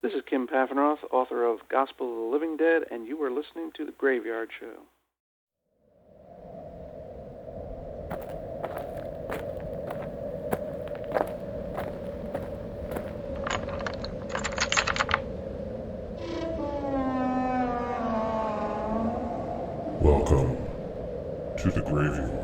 This is Kim Paffenroth, author of Gospel of the Living Dead, and you are listening to The Graveyard Show. Welcome to the Graveyard.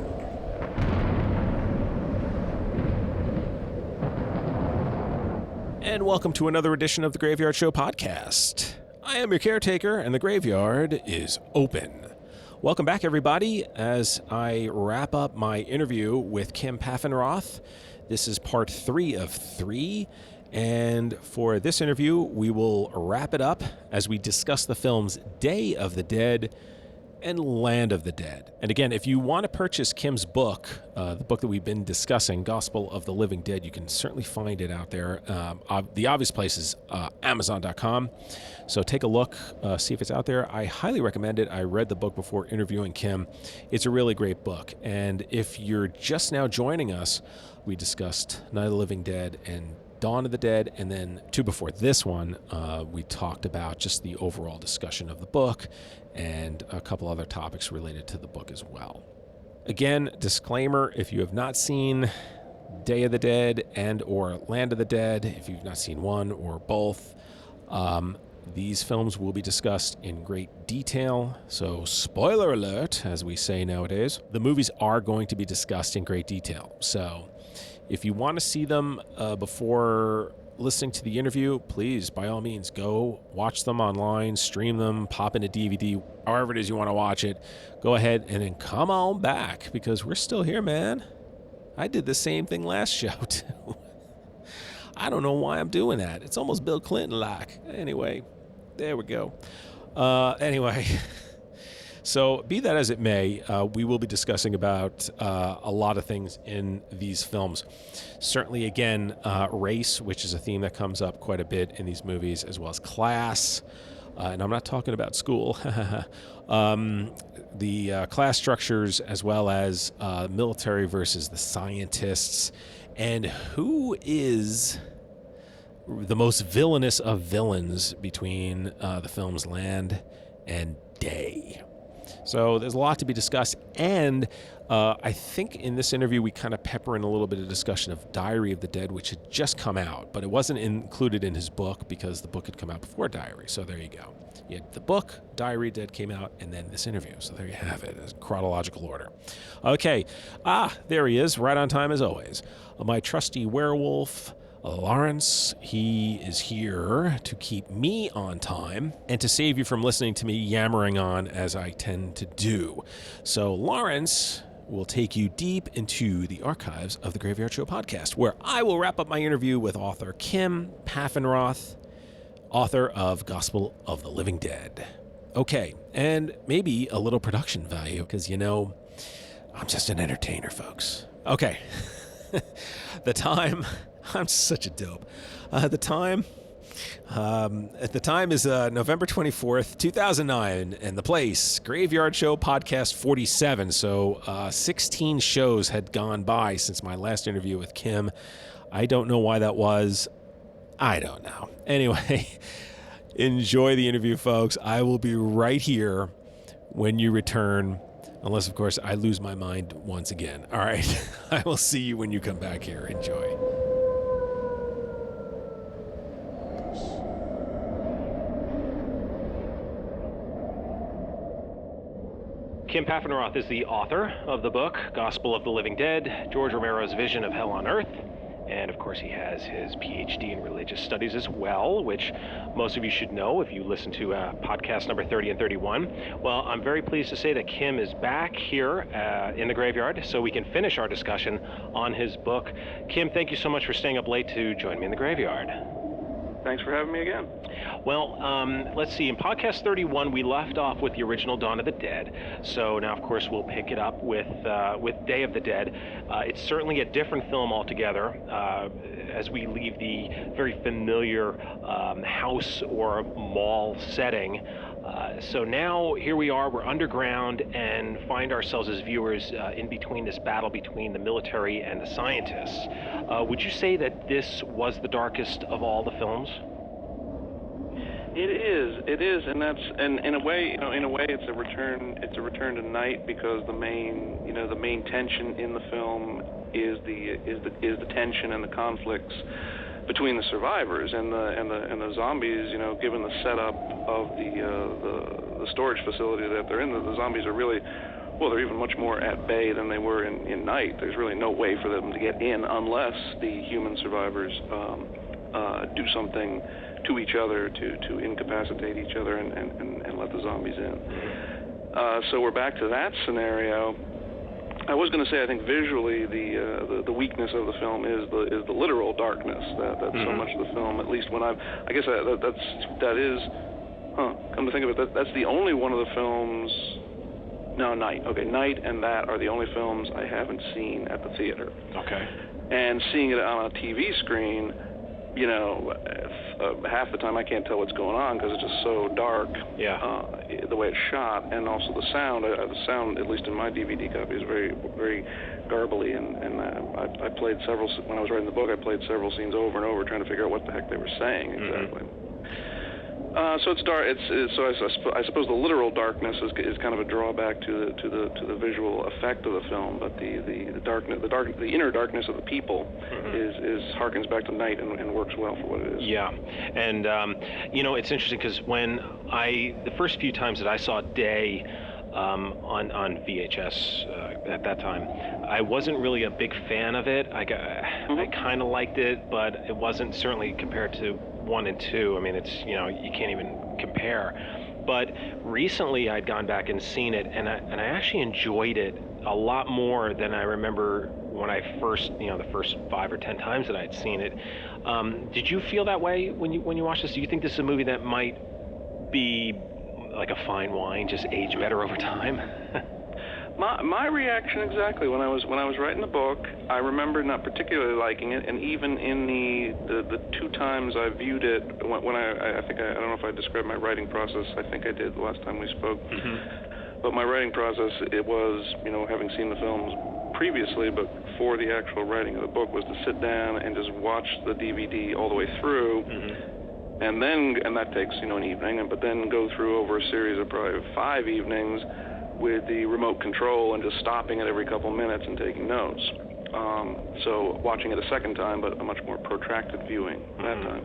And welcome to another edition of the Graveyard Show podcast. I am your caretaker, and the graveyard is open. Welcome back, everybody, as I wrap up my interview with Kim Paffenroth. This is part 3 of 3, and for this interview, we will wrap it up as we discuss the films Day of the Dead and Land of the Dead. And again, if you want to purchase Kim's book, the book that we've been discussing, Gospel of the Living Dead, you can certainly find it out there. The obvious place is Amazon.com. So take a look, see if it's out there. I highly recommend it. I read the book before interviewing Kim. It's a really great book. And if you're just now joining us, we discussed Night of the Living Dead and Dawn of the Dead, and then 2 before this one, we talked about just the overall discussion of the book and a couple other topics related to the book as well. Again, disclaimer, if you have not seen Day of the Dead and or Land of the Dead, if you've not seen one or both, these films will be discussed in great detail. So spoiler alert, as we say nowadays, the movies are going to be discussed in great detail. So if you want to see them before listening to the interview, please, by all means, go watch them online, stream them, pop in a DVD, however it is you want to watch it. Go ahead and then come on back, because we're still here, man. I did the same thing last show, too. I don't know why I'm doing that. It's almost Bill Clinton-like. Anyway, there we go. Anyway... So be that as it may, we will be discussing about a lot of things in these films. Certainly, again, race, which is a theme that comes up quite a bit in these movies, as well as class. And I'm not talking about school. The class structures, as well as military versus the scientists. And who is the most villainous of villains between the films Land and Day. So there's a lot to be discussed, and I think in this interview we kind of pepper in a little bit of discussion of Diary of the Dead, which had just come out, but it wasn't included in his book because the book had come out before Diary, so there you go. You had the book, Diary of the Dead came out, and then this interview, so there you have it, in chronological order. Okay, there he is, right on time as always. My trusty werewolf, Lawrence. He is here to keep me on time and to save you from listening to me yammering on as I tend to do. So Lawrence will take you deep into the archives of the Graveyard Show podcast, where I will wrap up my interview with author Kim Paffenroth, author of Gospel of the Living Dead. Okay, and maybe a little production value, because, you know, I'm just an entertainer, folks. Okay. I'm such a dope. The time is November 24th, 2009, and the place, Graveyard Show Podcast 47. So 16 shows had gone by since my last interview with Kim. I don't know why that was. I don't know. Anyway, enjoy the interview, folks. I will be right here when you return, unless, of course, I lose my mind once again. All right. I will see you when you come back here. Enjoy. Kim Paffenroth is the author of the book, Gospel of the Living Dead, George Romero's Vision of Hell on Earth. And of course, he has his PhD in religious studies as well, which most of you should know if you listen to podcast number 30 and 31. Well, I'm very pleased to say that Kim is back here in the graveyard so we can finish our discussion on his book. Kim, thank you so much for staying up late to join me in the graveyard. Thanks for having me again. Well, let's see. In podcast 31, we left off with the original Dawn of the Dead. So now, of course, we'll pick it up with Day of the Dead. It's certainly a different film altogether, as we leave the very familiar house or mall setting. So now here we are, we're underground and find ourselves as viewers in between this battle between the military and the scientists. Would you say that this was the darkest of all the films? It is, and that's, and in a way, it's a return to night, because the main tension in the film is the tension and the conflicts between the survivors and the zombies. Given the setup of the storage facility that they're in, the zombies are really, well, they're even much more at bay than they were in night. There's really no way for them to get in unless the human survivors do something to each other to incapacitate each other and let the zombies in. So we're back to that scenario. I was going to say, I think visually the weakness of the film is the literal darkness that so much of the film, at least when I guess that is, come to think of it, that's the only one of the films. No, Night. Okay, Night and that are the only films I haven't seen at the theater. Okay. And seeing it on a TV screen, half the time I can't tell what's going on because it's just so dark. Yeah. The way it's shot, and also the sound. The sound, at least in my DVD copy, is very, very garbly. And I played several, when I was writing the book, I played several scenes over and over trying to figure out what the heck they were saying exactly. So it's dark. I suppose the literal darkness is kind of a drawback to the visual effect of the film, but the darkness, the inner darkness of the people is harkens back to night and works well for what it is. Yeah, and it's interesting because when the first few times that I saw Day on VHS at that time, I wasn't really a big fan of it. I kind of liked it, but it wasn't certainly compared to 1 and 2. I mean, it's, you can't even compare. But recently I'd gone back and seen it, and I actually enjoyed it a lot more than I remember when I first, the first 5 or 10 times that I'd seen it. Did you feel that way when you watched this? Do you think this is a movie that might be like a fine wine, just age better over time? My reaction exactly when I was writing the book, I remember not particularly liking it, and even in the 2 times I viewed it, when I think I don't know if I described my writing process. I think I did the last time we spoke. But my writing process, it was, having seen the films previously, but for the actual writing of the book, was to sit down and just watch the DVD all the way through. And that takes an evening, but then go through over a series of probably 5 evenings with the remote control and just stopping it every couple minutes and taking notes. So watching it a second time, but a much more protracted viewing that time.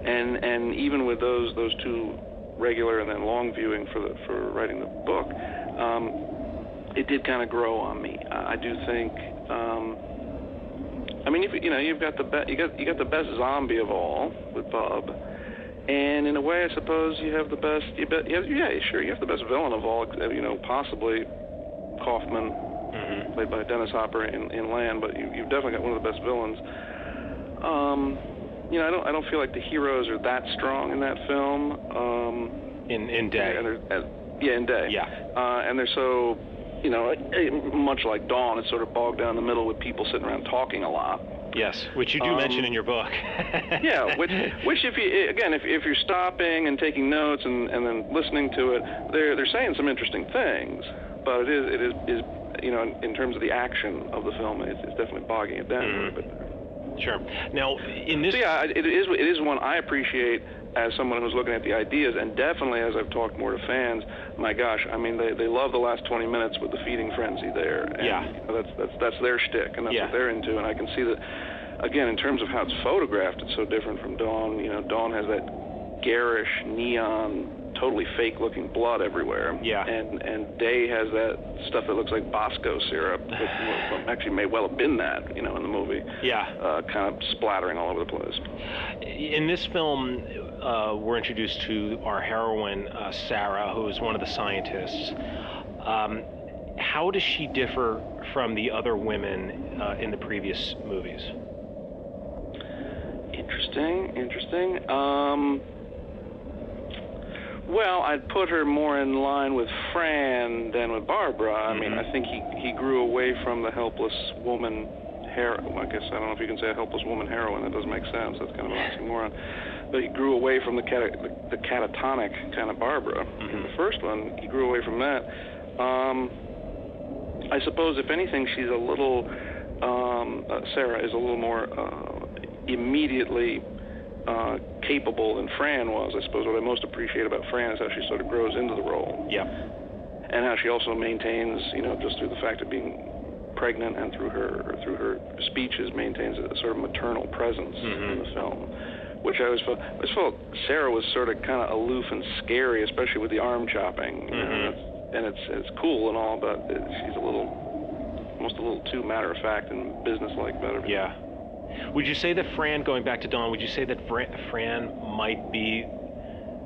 And even with those 2 regular and then long viewing for writing the book, it did kind of grow on me. I do think. I mean, you've got the best zombie of all with Bob. And in a way, I suppose you have the best. You have the best villain of all. Possibly Kaufman, played by Dennis Hopper in Land, but you've definitely got one of the best villains. I don't feel like the heroes are that strong in that film. In Day. In Day. Yeah. And they're so, much like Dawn, it's sort of bogged down in the middle with people sitting around talking a lot. Yes, which you do mention in your book. Yeah, which if you're stopping and taking notes and then listening to it, they're saying some interesting things, but it is in terms of the action of the film, it's definitely bogging it down a little bit. Sure. Now, in this, so yeah, it is one I appreciate as someone who's looking at the ideas, and definitely as I've talked more to fans. My gosh, I mean, they love the last 20 minutes with the feeding frenzy there. And, that's their shtick, and that's what they're into. And I can see that, again, in terms of how it's photographed, it's so different from Dawn. Dawn has that garish neon, totally fake-looking blood everywhere. Yeah. And Day has that stuff that looks like Bosco syrup. Actually, may well have been that, in the movie. Yeah. Kind of splattering all over the place. In this film, we're introduced to our heroine, Sarah, who is one of the scientists. How does she differ from the other women in the previous movies? Interesting. Well, I'd put her more in line with Fran than with Barbara. I mean, I think he grew away from the helpless woman I guess I don't know if you can say a helpless woman heroine. That doesn't make sense. That's kind of an oxymoron. But he grew away from the catatonic kind of Barbara. In the first one, he grew away from that. I suppose, if anything, she's a little, Sarah is a little more immediately capable than Fran was. I suppose what I most appreciate about Fran is how she sort of grows into the role. Yeah. And how she also maintains, just through the fact of being pregnant and through her speeches, maintains a sort of maternal presence in the film, which I always felt Sarah was sort of kind of aloof and scary, especially with the arm chopping. And it's cool and all, but she's almost a little too matter of fact and businesslike about everything. Yeah. Would you say that Fran, going back to Dawn, would you say that Fran might be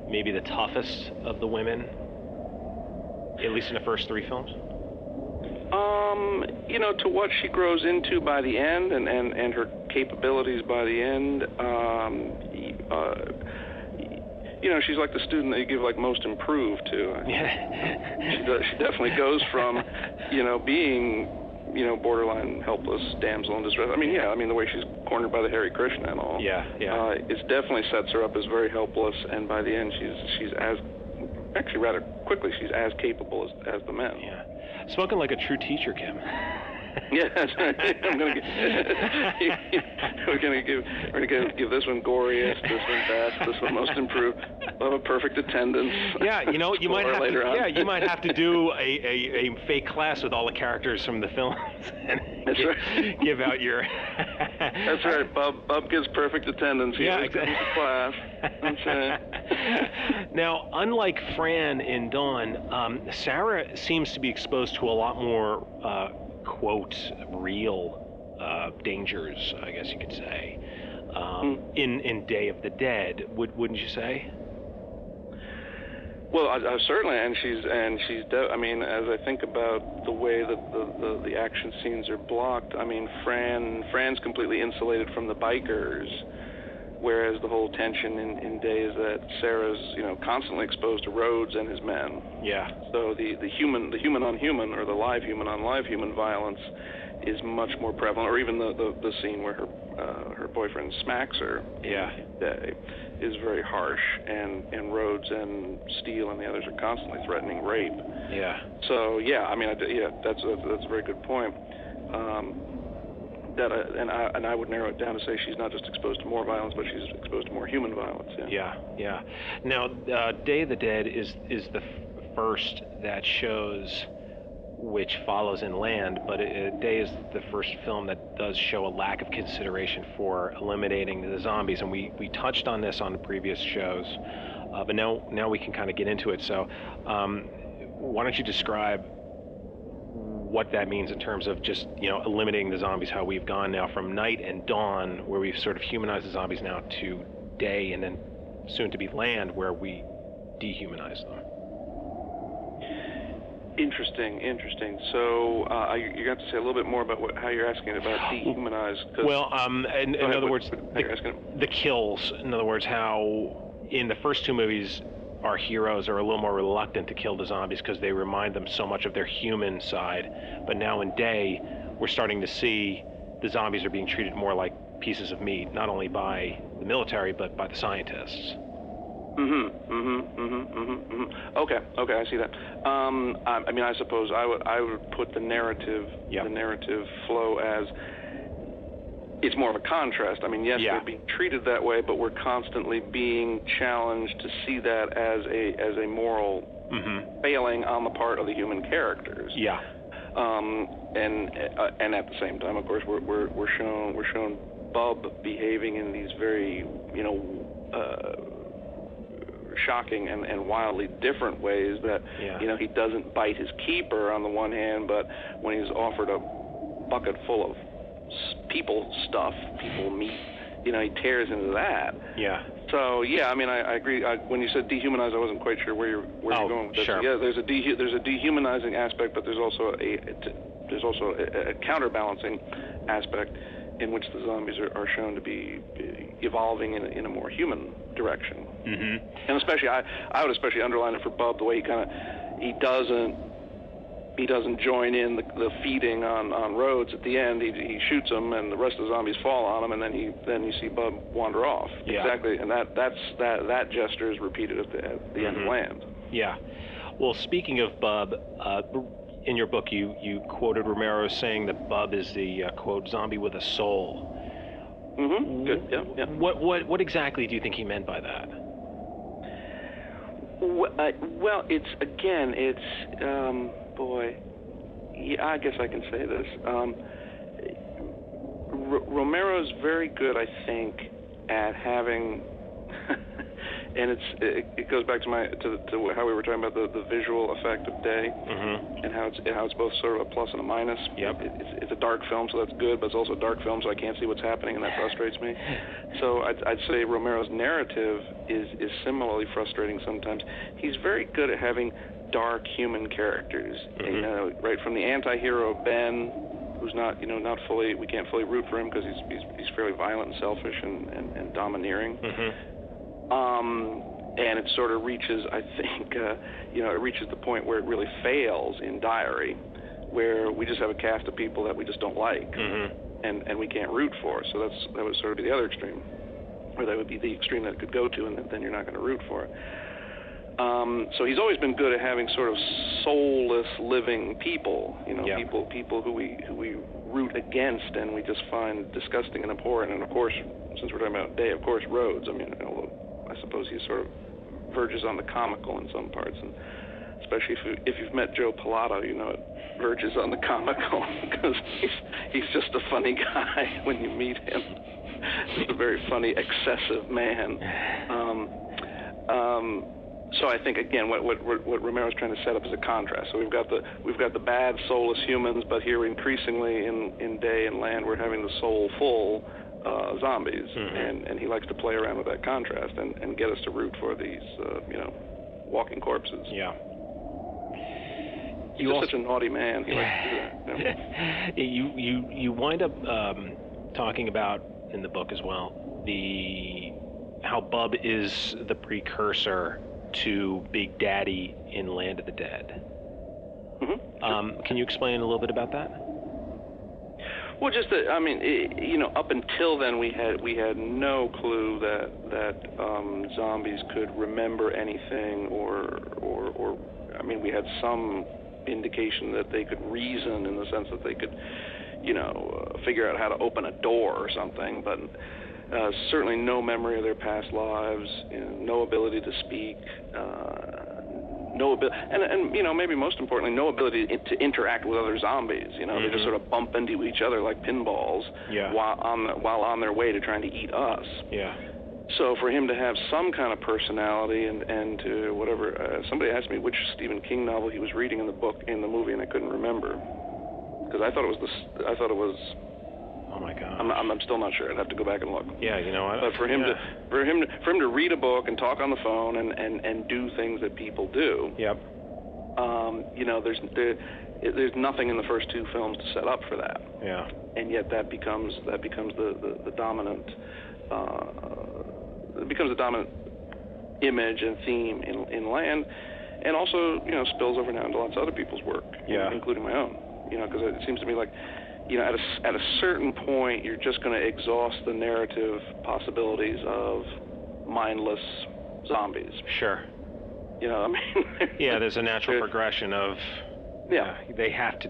maybe the toughest of the women, at least in the first 3 films? To what she grows into by the end and her capabilities by the end, she's like the student that you give like most improved to. Yeah. She definitely goes from, being, borderline helpless damsel in distress. The way she's cornered by the Hare Krishna and all. Yeah. It definitely sets her up as very helpless, and by the end she's rather quickly she's as capable as the men. Yeah. Spoken like a true teacher, Kim. Yeah, that's right. We're gonna give this one goriest, this one best, this one most improved. We'll have a perfect attendance. Yeah, you might have to. Yeah, you might have to do a fake class with all the characters from the films. That's right. Give out your. That's right. Bob gives perfect attendance. He always comes to class. That's right. Now, unlike Fran in Dawn, Sarah seems to be exposed to a lot more. Quote, real dangers, I guess you could say, in Day of the Dead. Wouldn't you say? Well, I certainly, and she's. As I think about the way that the action scenes are blocked, Fran's completely insulated from the bikers, whereas the whole tension in Day is that Sarah's, constantly exposed to Rhodes and his men. Yeah. So the human on human, or the live human on live human violence is much more prevalent, or even the scene where her boyfriend smacks her. Yeah. Day is very harsh, and Rhodes and Steele and the others are constantly threatening rape. Yeah. So that's a very good point. I would narrow it down to say she's not just exposed to more violence, but she's exposed to more human violence. Yeah. Now, Day of the Dead is the first that shows, which follows in Land, but Day is the first film that does show a lack of consideration for eliminating the zombies, and we touched on this on the previous shows, but now we can kind of get into it. So, why don't you describe what that means in terms of just, eliminating the zombies, how we've gone now from Night and Dawn, where we've sort of humanized the zombies, now to Day, and then soon to be Land, where we dehumanize them. Interesting. So you got to say a little bit more about how you're asking about dehumanize. Well, in other words, the kills. In other words, how in the first 2 movies, our heroes are a little more reluctant to kill the zombies because they remind them so much of their human side. But now in Day, we're starting to see the zombies are being treated more like pieces of meat, not only by the military, but by the scientists. Okay, I see that. I suppose I would put the narrative flow as it's more of a contrast. Yes, they're being treated that way, but we're constantly being challenged to see that as a moral failing on the part of the human characters. Yeah. And at the same time, of course, we're shown Bub behaving in these very shocking and wildly different ways that he doesn't bite his keeper on the one hand, but when he's offered a bucket full of people meat, he tears into that. Yeah. So I agree. When you said dehumanize, I wasn't quite sure where you're going with this. Sure. Yeah, there's a dehumanizing aspect, but there's also a counterbalancing aspect in which the zombies are shown to be evolving in a more human direction. And especially, I would especially underline it for Bub, the way he doesn't join in the feeding on Rhodes at the end. He shoots him, and the rest of the zombies fall on him, and then you see Bub wander off. Yeah. Exactly, and that gesture is repeated at the end of Land. Yeah. Well, speaking of Bub, in your book you quoted Romero saying that Bub is the quote zombie with a soul. Mm-hmm. Good. Yeah. What exactly do you think he meant by that? Well, boy. Yeah, I guess I can say this. Romero's very good, I think, at having, and it goes back to how we were talking about the visual effect of Day, Mm-hmm. and how it's both sort of a plus and a minus. Yep. It's a dark film, so that's good, but it's also a dark film, so I can't see what's happening, and that frustrates me. So I'd say Romero's narrative is similarly frustrating sometimes. He's very good at having dark human characters. Mm-hmm. Right from the anti-hero Ben, who's not fully, we can't fully root for him because he's fairly violent and selfish and domineering. Mm-hmm. And it sort of reaches, I think, it reaches the point where it really fails in Diary, where we just have a cast of people that we just don't like, Mm-hmm. and we can't root for. So that would sort of be the other extreme, or that would be the extreme that it could go to, and then you're not going to root for it. So he's always been good at having sort of soulless living people, Yep. people who we root against and we just find disgusting and abhorrent. And of course, since we're talking about Day, of course, Rhodes. I mean, although I suppose he sort of verges on the comical in some parts, and especially if you've met Joe Pilato, it verges on the comical because he's just a funny guy when you meet him. Just a very funny, excessive man. So I think again, what Romero's trying to set up is a contrast. So we've got the bad, soulless humans, but here increasingly in Day and Land, we're having the soulful zombies, mm-hmm. and he likes to play around with that contrast and get us to root for these, walking corpses. Yeah. He's just such a naughty man. He likes to do that. You wind up talking about in the book as well how Bub is the precursor to Big Daddy in Land of the Dead. Mm-hmm. Can you explain a little bit about that? Well, just that, I mean, up until then we had no clue that zombies could remember anything, or I mean, we had some indication that they could reason in the sense that they could, figure out how to open a door or something, but certainly no memory of their past lives, no ability to speak, no ability, and maybe most importantly, no ability to interact with other zombies. Mm-hmm. They just sort of bump into each other like pinballs, yeah. while on their way to trying to eat us. Yeah. So for him to have some kind of personality and to whatever, somebody asked me which Stephen King novel he was reading in the movie, and I couldn't remember because I thought it was. Oh my God! I'm still not sure. I'd have to go back and look. Yeah, But for him to read a book and talk on the phone and do things that people do. Yep. There's nothing in the first two films to set up for that. Yeah. And yet that becomes the dominant. It becomes the dominant image and theme in Land, and also spills over now into lots of other people's work, including my own. Because it seems to me like, at a certain point, you're just going to exhaust the narrative possibilities of mindless zombies. Sure. I mean. Yeah, there's a natural progression of. Yeah. They have to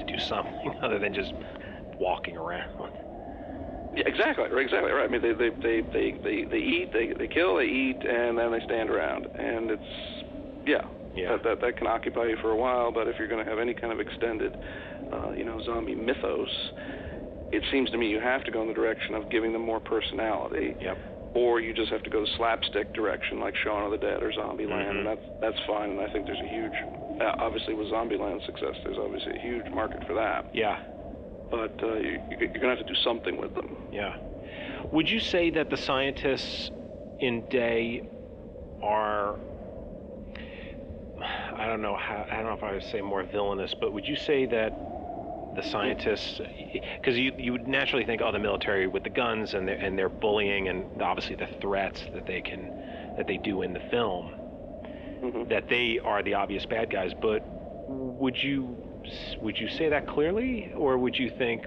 do something other than just walking around. Yeah, exactly right. I mean, they eat, they kill, they eat, and then they stand around, and it's that can occupy you for a while. But if you're going to have any kind of extended, zombie mythos, it seems to me you have to go in the direction of giving them more personality. Yep. Or you just have to go the slapstick direction, like Shaun of the Dead or Zombieland, and that's fine. And I think there's a huge, obviously with Zombieland's success, there's obviously a huge market for that. Yeah. But you're going to have to do something with them. Yeah. Would you say that the scientists in Day are, I don't know if I would say more villainous, but would you say that the scientists, because you would naturally think, the military with the guns and their bullying and obviously the threats that they do in the film, mm-hmm. that they are the obvious bad guys, but would you say that clearly, or would you think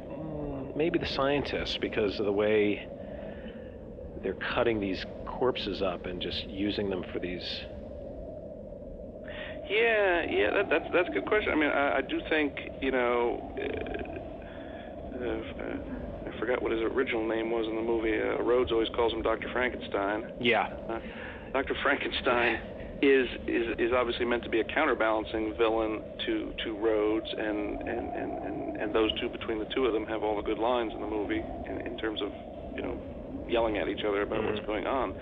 maybe the scientists, because of the way they're cutting these corpses up and just using them for these? Yeah, that's a good question. I mean, I do think, forgot what his original name was in the movie. Rhodes always calls him Dr. Frankenstein. Yeah. Dr. Frankenstein is obviously meant to be a counterbalancing villain to Rhodes, and those two, between the two of them, have all the good lines in the movie in terms of, you know, yelling at each other about what's going on.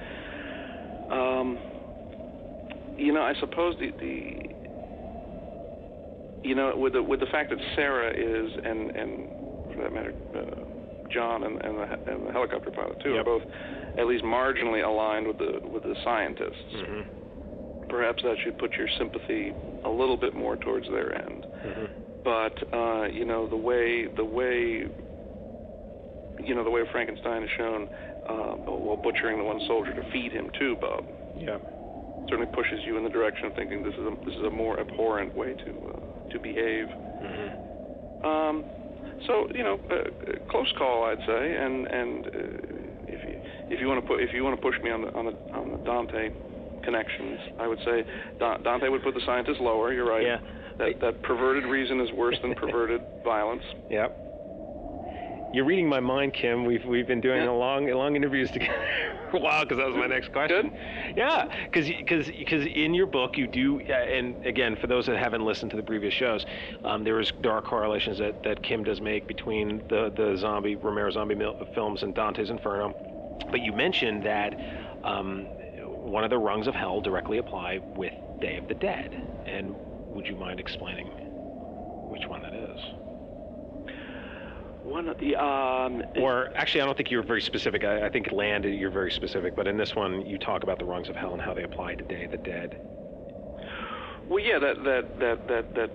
You know, I suppose you know, with the fact that Sarah is, and for that matter, John and the helicopter pilot too, are both at least marginally aligned with the scientists. Mm-hmm. Perhaps that should put your sympathy a little bit more towards their end. Mm-hmm. But you know, the way Frankenstein is shown, while butchering the one soldier to feed him too, Bob. Yeah. Certainly pushes you in the direction of thinking this is a more abhorrent way to behave. Mm-hmm. So, you know, close call, I'd say, and if you want to push me on the Dante connections, I would say Dante would put the scientists lower. You're right. Yeah. That perverted reason is worse than perverted violence. Yep. You're reading my mind, Kim. We've been doing long interviews together for a while, because that was my next question. Good. Yeah, because in your book you do, and again, for those that haven't listened to the previous shows, there are correlations that Kim does make between the Romero zombie films and Dante's Inferno. But you mentioned that one of the rungs of hell directly apply with Day of the Dead, and would you mind explaining which one that is? One of the or actually, I don't think you're very specific. I think Land, you're very specific, but in this one you talk about the rungs of hell and how they apply to Day of the Dead. Well, yeah, the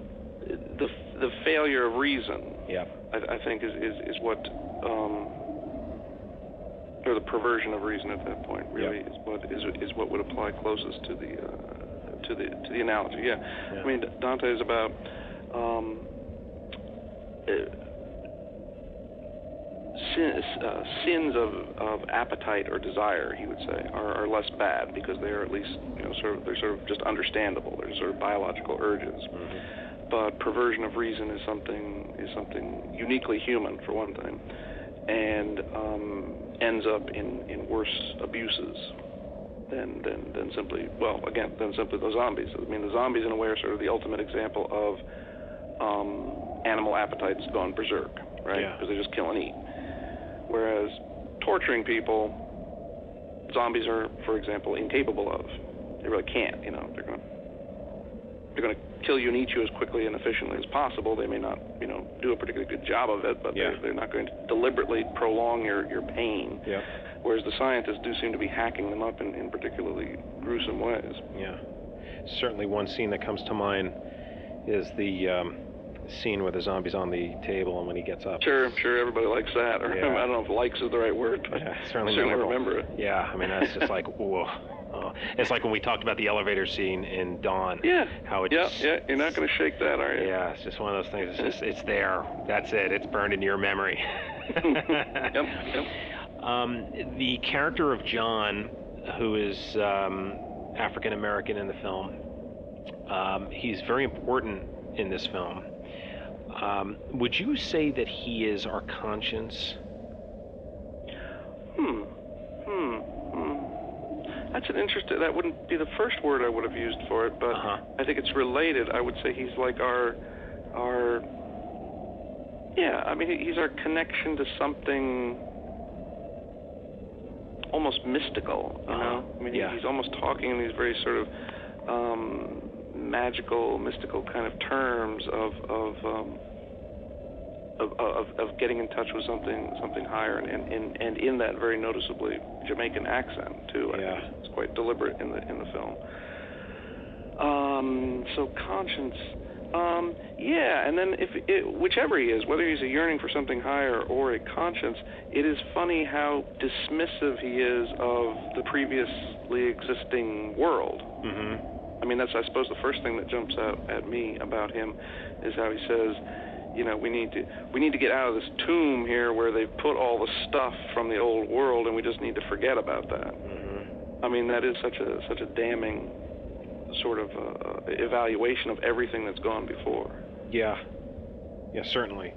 failure of reason. Yeah. I think is what, or the perversion of reason at that point really is what would apply closest to the analogy. Yeah. I mean, Dante is about sins of appetite or desire, he would say, are less bad, because they are at least, you know, they're sort of just understandable. They're sort of biological urges. Mm-hmm. But perversion of reason is something uniquely human, for one thing, and ends up in worse abuses than simply the zombies. I mean, the zombies in a way are sort of the ultimate example of animal appetites gone berserk, right? Because they just kill and eat. Whereas torturing people, zombies are, for example, incapable of. They really can't. You know, they're going to kill you and eat you as quickly and efficiently as possible. They may not, you know, do a particularly good job of it, but they're not going to deliberately prolong your pain. Yeah. Whereas the scientists do seem to be hacking them up in particularly gruesome ways. Yeah. Certainly, one scene that comes to mind is the scene where the zombie's on the table and when he gets up. Sure, everybody likes that. Or I don't know if likes is the right word, but certainly remember it. Yeah, I mean, that's just like, whoa. It's like when we talked about the elevator scene in Dawn. Yeah. How it you're not going to shake that, are you? Yeah, it's just one of those things. It's there. That's it. It's burned into your memory. Yep. The character of John, who is African American in the film, he's very important in this film. Would you say that he is our conscience? That's an interesting. That wouldn't be the first word I would have used for it, but I think it's related. I would say he's like our. Yeah, I mean, he's our connection to something almost mystical. You know, I mean, he's almost talking in these very sort of magical, mystical kind of terms of getting in touch with something higher, and in that very noticeably Jamaican accent too. I think it's quite deliberate in the film. So conscience, and then whichever he is, whether he's a yearning for something higher or a conscience, it is funny how dismissive he is of the previously existing world. Mm-hmm. I mean, that's, I suppose, the first thing that jumps out at me about him is how he says, you know, we need to get out of this tomb here where they've put all the stuff from the old world, and we just need to forget about that. Mm-hmm. I mean, that is such a damning sort of evaluation of everything that's gone before. Yeah, certainly.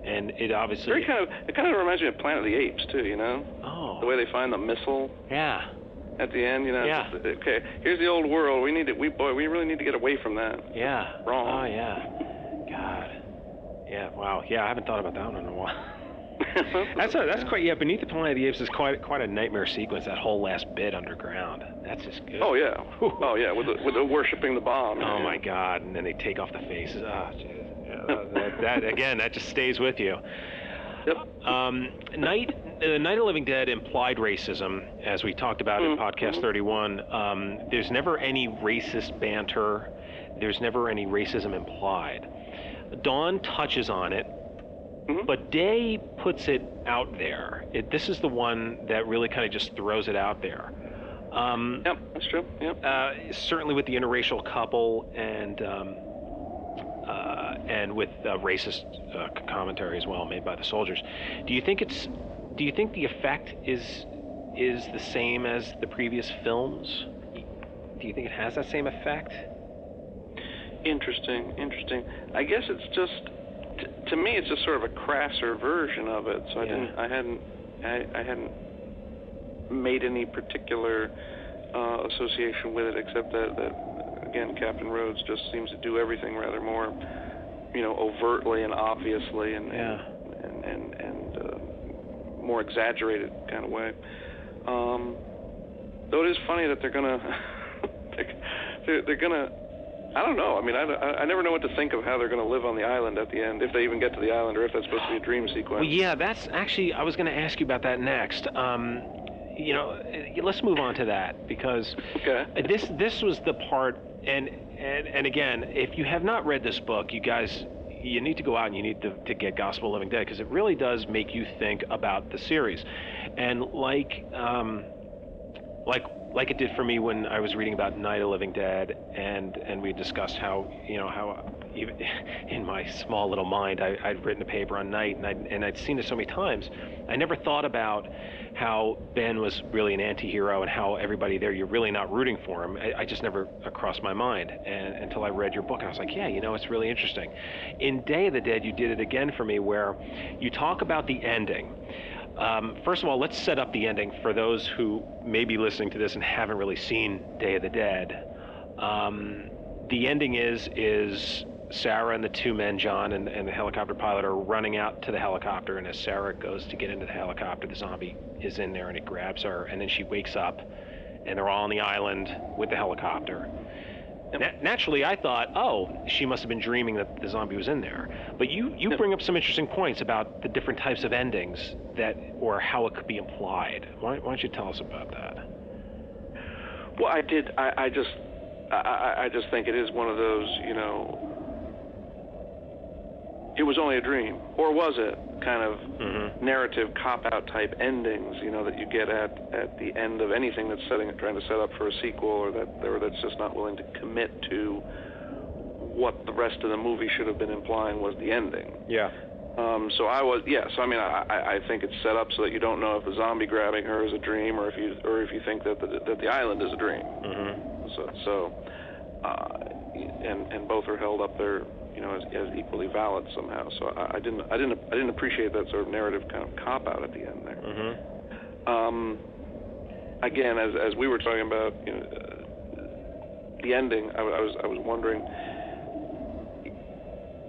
and it obviously it kind of reminds me of Planet of the Apes too, you know? Oh. The way they find the missile. Yeah. At the end, you know. Yeah. Okay, here's the old world. We really need to get away from that. Yeah. Wrong. Oh yeah. God. Yeah. Wow. Yeah, I haven't thought about that one in a while. That's quite. Yeah. Beneath the Planet of the Apes is quite a nightmare sequence. That whole last bit underground. That's just good. Oh yeah. Oh yeah. With the worshiping the bomb. Oh my God! And then they take off the faces. Oh, jeez. Yeah, that again, that just stays with you. Yep. Night of the Living Dead implied racism, as we talked about in podcast 31. There's never any racist banter. There's never any racism implied. Dawn touches on it, but Day puts it out there. This is the one that really kind of just throws it out there. Yep, that's true. Yep. Certainly with the interracial couple and with racist commentary as well made by the soldiers. Do you think the effect is the same as the previous films? Do you think it has that same effect? Interesting. I guess it's just to me it's just sort of a crasser version of it. So I hadn't made any particular association with it, except that again, Captain Rhodes just seems to do everything rather more, overtly and obviously and more exaggerated kind of way. Though it is funny that they're gonna I don't know. I mean, I never know what to think of how they're going to live on the island at the end, if they even get to the island, or if that's supposed to be a dream sequence. Well, yeah, that's actually, I was going to ask you about that next. Let's move on to that, because this was the part, and again, if you have not read this book, you guys, you need to go out and you need to get Gospel of Living Dead, because it really does make you think about the series. And like it did for me when I was reading about Night of the Living Dead, and we discussed how even in my small little mind I'd written a paper on Night, and I'd seen it so many times. I never thought about how Ben was really an anti-hero and how everybody there, you're really not rooting for him. I just never crossed my mind until I read your book, and I was like, yeah, it's really interesting. In Day of the Dead, you did it again for me, where you talk about the ending. First of all, let's set up the ending for those who may be listening to this and haven't really seen Day of the Dead. The ending is Sarah and the two men, John and the helicopter pilot, are running out to the helicopter, and as Sarah goes to get into the helicopter, the zombie is in there and it grabs her, and then she wakes up and they're all on the island with the helicopter. Naturally, I thought, she must have been dreaming that the zombie was in there. But you bring up some interesting points about the different types of endings or how it could be implied. Why don't you tell us about that? Well, I did. I just think it is one of those, it was only a dream, or was it? Kind of narrative cop-out type endings, that you get at the end of anything that's trying to set up for a sequel, or that's just not willing to commit to what the rest of the movie should have been implying was the ending. Yeah. So I was, yes. I mean, I think it's set up so that you don't know if the zombie grabbing her is a dream, or if you think that the island is a dream. And both are held up there, as equally valid somehow. So I didn't appreciate that sort of narrative kind of cop out at the end there. Again, as we were talking about, the ending, I was wondering.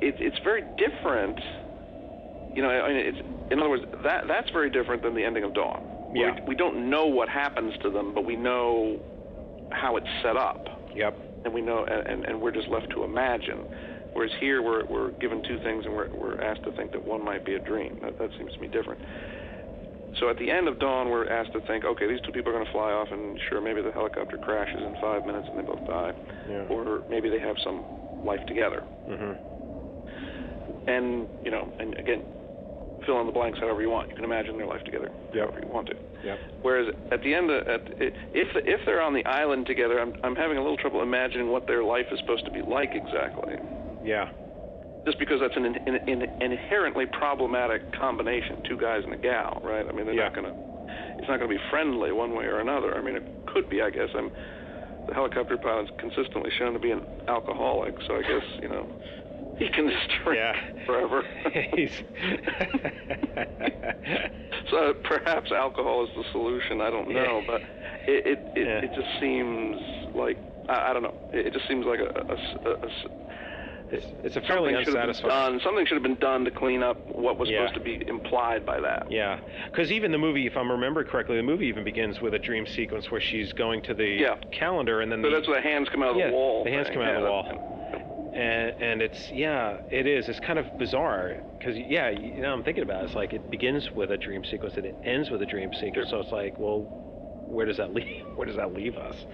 It's very different. In other words, that's very different than the ending of Dawn. Yeah. We don't know what happens to them, but we know how it's set up. Yep. And we know, and we're just left to imagine. Whereas here, we're given two things, and we're asked to think that one might be a dream. That seems to me different. So at the end of Dawn, we're asked to think, okay, these two people are going to fly off, and sure, maybe the helicopter crashes in 5 minutes and they both die, or maybe they have some life together. And and again, fill in the blanks however you want. You can imagine their life together however you want to. Yep. Whereas at the end, if they're on the island together, I'm having a little trouble imagining what their life is supposed to be like exactly. Yeah. Just because that's an inherently problematic combination, two guys and a gal, right? I mean, it's not going to be friendly one way or another. I mean, it could be, I guess. The helicopter pilot's consistently shown to be an alcoholic, so I guess, He can just drink forever. So perhaps alcohol is the solution. I don't know, but it just seems like I don't know. It just seems like it's a fairly unsatisfying. Something should have been done to clean up what was supposed to be implied by that. Yeah, because even the movie, if I remember correctly, the movie even begins with a dream sequence where she's going to the calendar, and then that's where the hands come out of the wall. The hands come out of the wall. And it's it's kind of bizarre because I'm thinking about it. It's like it begins with a dream sequence and it ends with a dream sequence. So it's like, well, where does that leave us?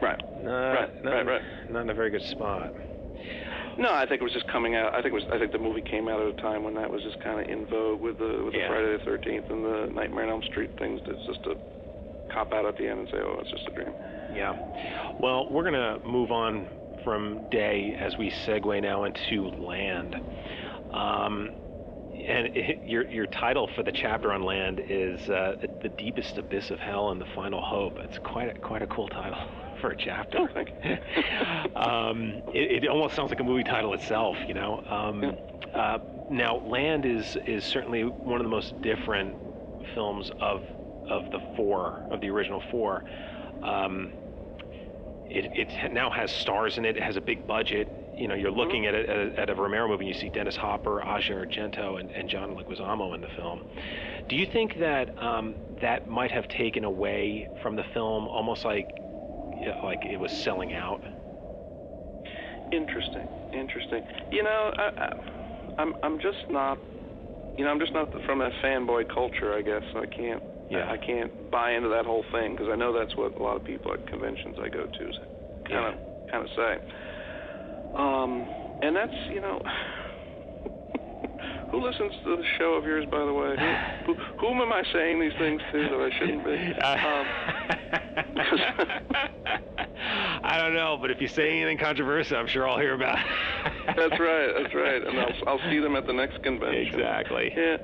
Right. Not in a very good spot. No, I think it was just coming out. I think the movie came out at a time when that was just kind of in vogue with the Friday the 13th and the Nightmare on Elm Street things. It's just to cop out at the end and say, oh, it's just a dream. Yeah. Well, we're gonna move on from Day as we segue now into Land. And your title for the chapter on Land is The Deepest Abyss of Hell and the Final Hope. It's quite a cool title for a chapter. Oh, thank you. It almost sounds like a movie title itself, you know. Now, Land is certainly one of the most different films of the original four. It now has stars in it. It has a big budget. You know, you're looking at a Romero movie, and you see Dennis Hopper, Asia Argento, and John Leguizamo in the film. Do you think that that might have taken away from the film, almost like it was selling out? Interesting. You know, I'm just not from that fanboy culture, I guess. I can't buy into that whole thing because I know that's what a lot of people at conventions I go to kind of say. And that's, you know, who listens to the show of yours, by the way? Whom am I saying these things to that I shouldn't be? I don't know, but if you say anything controversial, I'm sure I'll hear about it. That's right. And I'll see them at the next convention. Exactly. Yeah.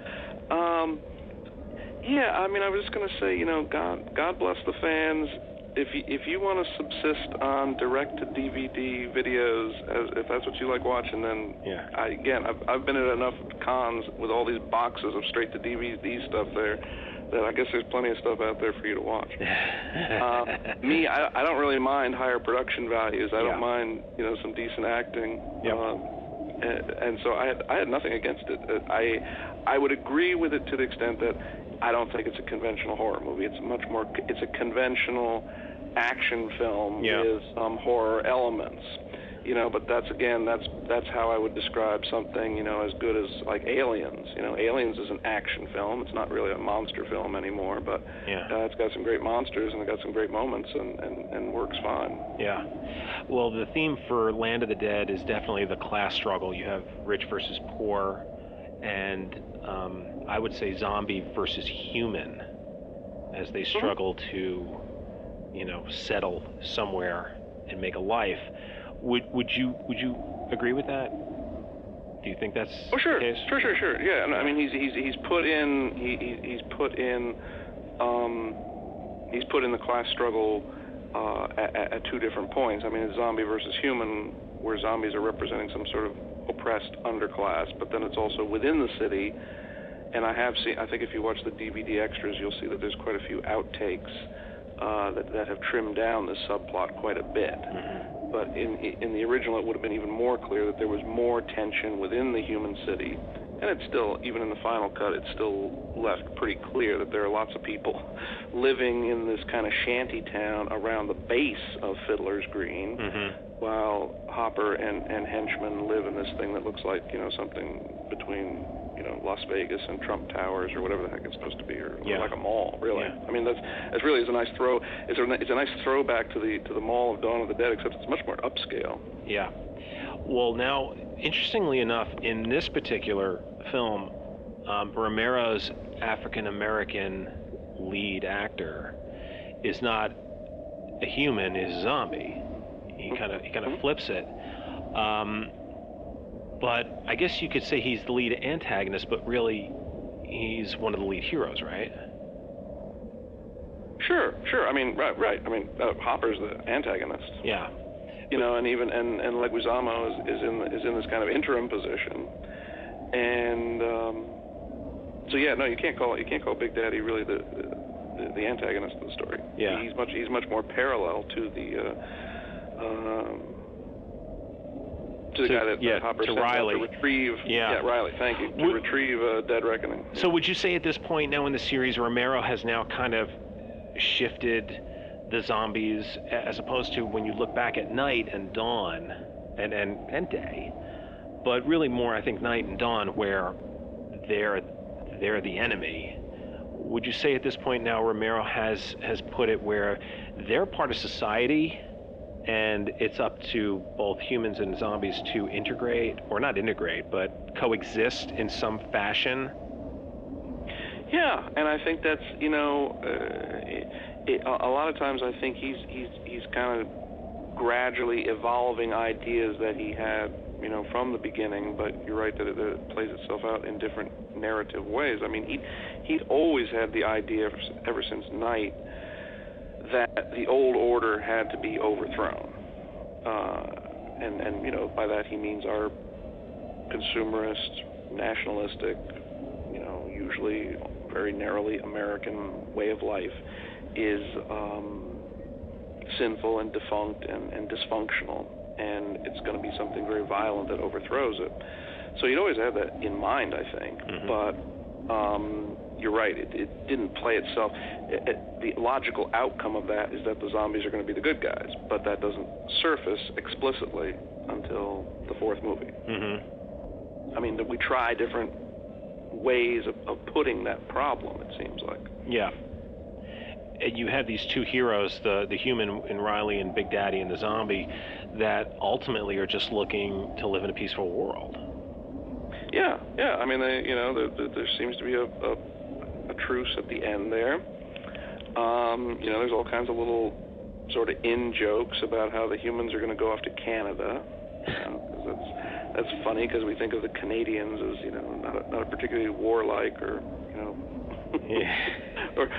I mean, I was just going to say, you know, God bless the fans. If you want to subsist on direct-to-DVD videos, if that's what you like watching, then I've been at enough cons with all these boxes of straight-to-DVD stuff there that I guess there's plenty of stuff out there for you to watch. Me, I don't really mind higher production values. I don't mind, you know, some decent acting. And so I had nothing against it. I would agree with it to the extent that I don't think it's a conventional horror movie. It's a conventional action film with some horror elements, you know. But that's how I would describe something, you know, as good as like Aliens. You know, Aliens is an action film. It's not really a monster film anymore, but it's got some great monsters and it got some great moments and works fine. Yeah. Well, the theme for Land of the Dead is definitely the class struggle. You have rich versus poor, and I would say zombie versus human as they struggle to, you know, settle somewhere and make a life. Would you agree with that? Do you think that's the case? Sure. Yeah, and I mean he's put in the class struggle at two different points. I mean, it's zombie versus human, where zombies are representing some sort of oppressed underclass, but then it's also within the city. And I think if you watch the DVD extras, you'll see that there's quite a few outtakes that have trimmed down this subplot quite a bit. Mm-hmm. But in the original, it would have been even more clear that there was more tension within the human city. And it's still, even in the final cut, it's still left pretty clear that there are lots of people living in this kind of shanty town around the base of Fiddler's Green, while Hopper and henchmen live in this thing that looks like, you know, something between, you know, Las Vegas and Trump Towers or whatever the heck it's supposed to be, or like a mall, really. Yeah. I mean, that's really is a nice throw. It's a nice throwback to the Mall of Dawn of the Dead, except it's much more upscale. Yeah. Well, now, interestingly enough, in this particular film, Romero's African-American lead actor is not a human, is a zombie. He kind of flips it. But I guess you could say he's the lead antagonist, but really he's one of the lead heroes, right? Sure. I mean, right. I mean, Hopper's the antagonist. Yeah. and even and Leguizamo is in this kind of interim position, and so yeah, no, you can't call Big Daddy really the antagonist of the story. Yeah, he's much more parallel to the guy that Hopper sent out to retrieve. Yeah, Riley. Thank you. To retrieve Dead Reckoning. So would you say at this point now in the series, Romero has now kind of shifted the zombies, as opposed to when you look back at Night and Dawn and Day, but really more I think Night and Dawn, where they're the enemy. Would you say at this point now Romero has put it where they're part of society, and it's up to both humans and zombies to integrate, or not integrate, but coexist in some fashion? Yeah, and I think that's, a lot of times I think he's kind of gradually evolving ideas that he had, from the beginning, but you're right that it plays itself out in different narrative ways. I mean, he'd always had the idea ever since Night that the old order had to be overthrown. And by that he means our consumerist, nationalistic, usually very narrowly American way of life is sinful and defunct and dysfunctional, and it's going to be something very violent that overthrows it. So you'd always have that in mind, I think, but you're right, it didn't play itself. The logical outcome of that is that the zombies are going to be the good guys, but that doesn't surface explicitly until the fourth movie. I mean, we try different ways of putting that problem, it seems like. Yeah. And you have these two heroes, the human in Riley and Big Daddy and the zombie, that ultimately are just looking to live in a peaceful world. Yeah. I mean, there seems to be a truce at the end there. There's all kinds of little sort of in-jokes about how the humans are going to go off to Canada. That's funny because we think of the Canadians as, not a particularly warlike or, or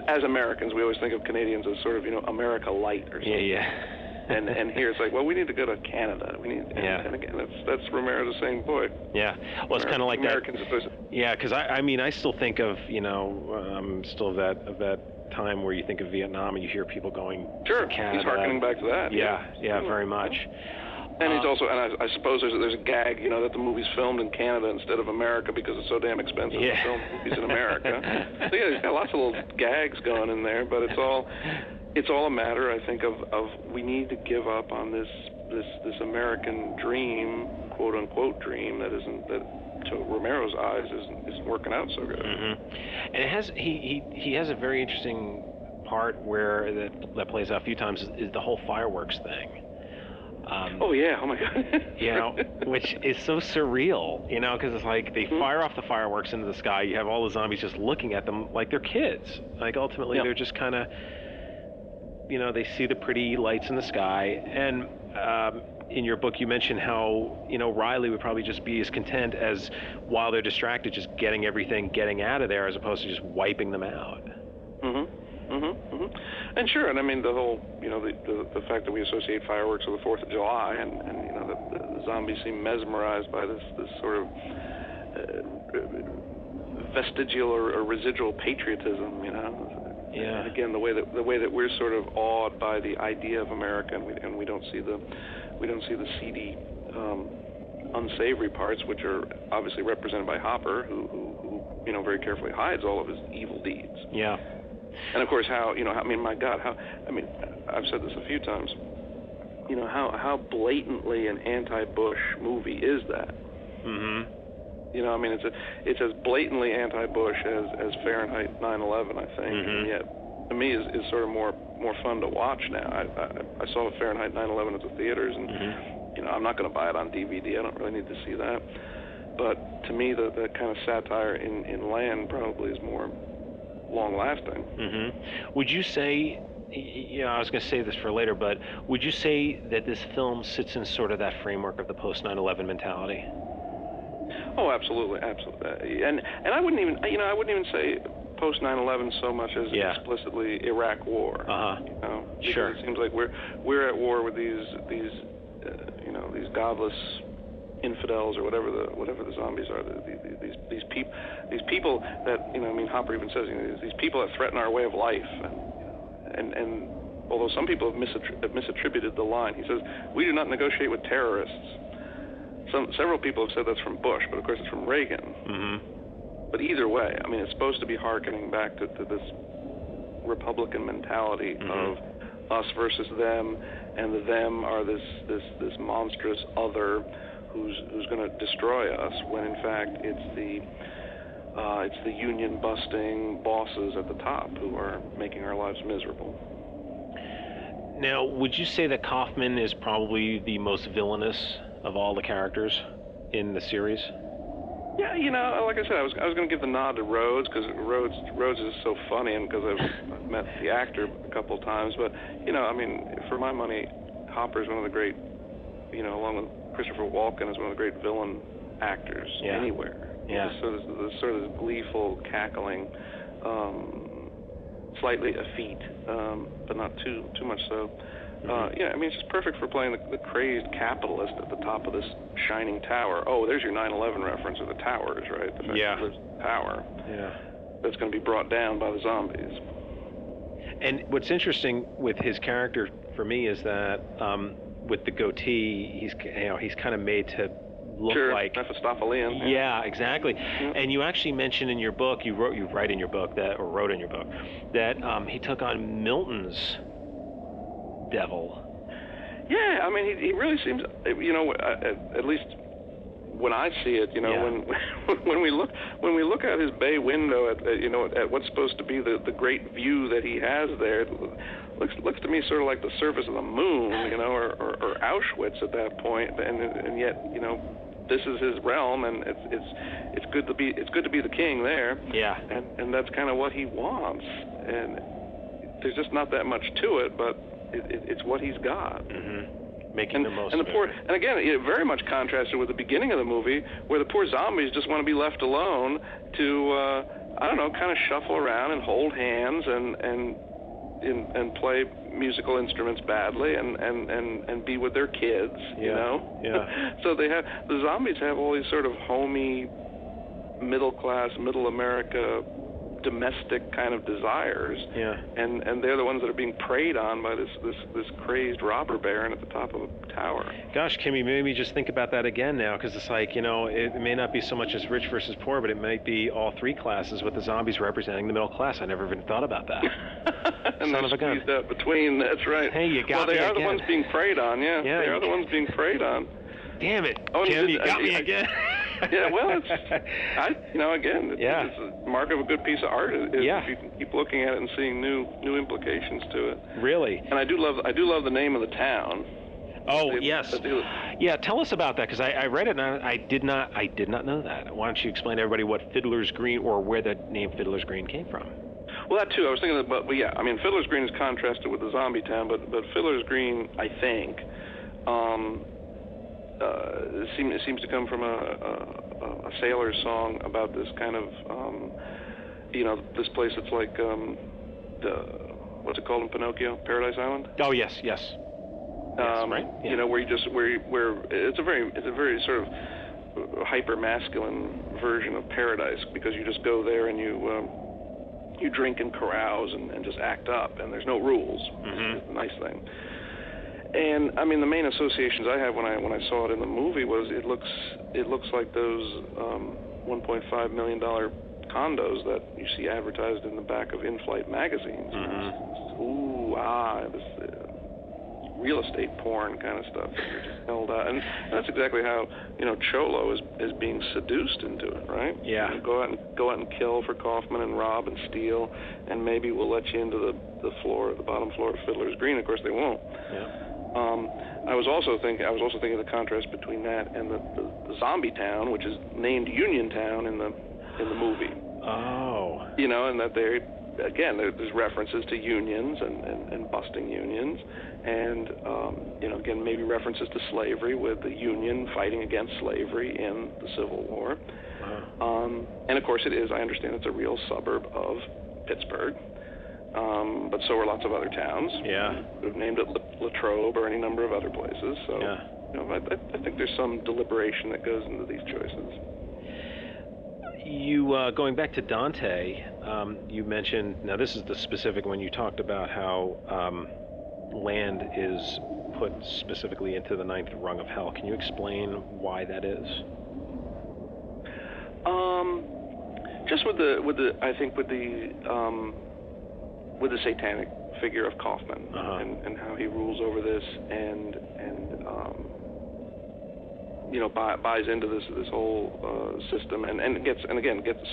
as Americans, we always think of Canadians as sort of, America light or something. Yeah. And here it's like, well, we need to go to Canada. And again, that's Romero just saying, boy. Yeah. Well, it's kind of like Americans that. Yeah, because I still think of, still of that time where you think of Vietnam and you hear people going to Canada. He's harkening back to that. Yeah, very much. And he's also, and I suppose there's a gag, that the movie's filmed in Canada instead of America because it's so damn expensive to film movies in America. So yeah, he's got lots of little gags going in there, but it's all a matter, I think, of we need to give up on this American dream, quote unquote dream, that to Romero's eyes isn't working out so good. And it has he has a very interesting part where that plays out a few times is the whole fireworks thing. Oh my God. Which is so surreal, because it's like they fire off the fireworks into the sky. You have all the zombies just looking at them like they're kids. Like ultimately they're just kind of, they see the pretty lights in the sky. And in your book you mentioned how, Riley would probably just be as content as, while they're distracted, just getting out of there as opposed to just wiping them out. And sure, and I mean the whole, the fact that we associate fireworks with the 4th of July, and the zombies seem mesmerized by this sort of vestigial or residual patriotism, Yeah. And again, the way that we're sort of awed by the idea of America, and we don't see the seedy, unsavory parts, which are obviously represented by Hopper, who very carefully hides all of his evil deeds. Yeah. And of course, my God, I've said this a few times, how blatantly an anti-Bush movie is that? It's as blatantly anti-Bush as Fahrenheit 9/11, I think. And yet, to me, is sort of more fun to watch now. I saw Fahrenheit 9/11 at the theaters, and I'm not going to buy it on DVD. I don't really need to see that. But to me, the kind of satire in Land probably is more long-lasting. Would you say, I was going to say this for later, but would you say that this film sits in sort of that framework of the post-9/11 mentality? Oh, absolutely. And I wouldn't even say post 9/11 so much as explicitly Iraq War. Because Sure. it seems like we're at war with these godless infidels or whatever the zombies are. These people that Hopper even says these people that threaten our way of life, and although some people have misattributed the line, he says we do not negotiate with terrorists. Several people have said that's from Bush, but of course it's from Reagan. Mm-hmm. But either way, I mean, it's supposed to be hearkening back to this Republican mentality of us versus them, and the them are this monstrous other who's going to destroy us. When in fact it's the union busting bosses at the top who are making our lives miserable. Now, would you say that Kaufman is probably the most villainous of all the characters in the series? Yeah, like I said, I was going to give the nod to Rhodes because Rhodes is so funny, and because I've met the actor a couple of times. But for my money, Hopper is one of the great, along with Christopher Walken, is one of the great villain actors anywhere. Yeah. So this sort of gleeful, cackling, slightly effete, but not too much so. It's just perfect for playing the crazed capitalist at the top of this shining tower. Oh, there's your 9/11 reference of the towers, right? The fact that there's a tower that's going to be brought down by the zombies. And what's interesting with his character for me is that with the goatee, he's kind of made to look like Mephistopheles. Yeah, exactly. And you actually mentioned in your book, you wrote in your book that he took on Milton's devil. Yeah, I mean, he really seems, at least when I see it, when we look out his bay window at what's supposed to be the great view that he has there, it looks to me sort of like the surface of the moon, or Auschwitz at that point, and yet, this is his realm, and it's good to be the king there. Yeah. And that's kind of what he wants, and there's just not that much to it, but it's what he's got. Making the most and of it. And again, it very much contrasted with the beginning of the movie, where the poor zombies just want to be left alone to, kind of shuffle around and hold hands and play musical instruments badly and be with their kids, Yeah. So the zombies have all these sort of homey, middle class, middle America, domestic kind of desires. Yeah. And they're the ones that are being preyed on by this crazed robber baron at the top of a tower. Gosh, Kimmy, maybe just think about that again now, because it's like, it may not be so much as rich versus poor, but it might be all three classes, with the zombies representing the middle class. I never even thought about that. And Son of a gun. Up between, that's right. Hey, you got me they are again. the ones being preyed on, yeah. They are the ones being preyed on. Damn it, Kim, you got me again. Yeah, well, it's a mark of a good piece of art is if you can keep looking at it and seeing new implications to it. Really? And I do love the name of the town. Oh, yes. Yeah, tell us about that, because I read it and I did not know that. Why don't you explain to everybody what Fiddler's Green, or where the name Fiddler's Green came from? Well, that too. I was thinking about, but yeah, I mean, Fiddler's Green is contrasted with the zombie town, but Fiddler's Green, I think, it seems to come from a sailor's song about this kind of, this place that's like what's it called in Pinocchio? Paradise Island? Oh, yes. Yes, right. Yeah. Where it's a very sort of hyper masculine version of paradise, because you just go there and you drink and carouse and just act up, and there's no rules. It's a nice thing. And I mean, the main associations I have when I saw it in the movie was it looks like those $1.5 million condos that you see advertised in the back of in-flight magazines. This real estate porn kind of stuff that you're just held out, and that's exactly how Cholo is being seduced into it, right? Yeah. Go out and kill for Kaufman and rob and steal, and maybe we'll let you into the bottom floor of Fiddler's Green. Of course, they won't. Yeah. I was also thinking of the contrast between that and the zombie town, which is named Uniontown in the movie. Oh. And that there's references to unions and busting unions, and maybe references to slavery, with the Union fighting against slavery in the Civil War. And of course it is. I understand it's a real suburb of Pittsburgh. But so are lots of other towns. Yeah. We've named it Latrobe or any number of other places. So, I think there's some deliberation that goes into these choices. You, going back to Dante, you mentioned, now this is the specific one, you talked about how land is put specifically into the 9th rung of hell. Can you explain why that is? Just with the satanic figure of Kaufman and how he rules over this and buys into this whole system and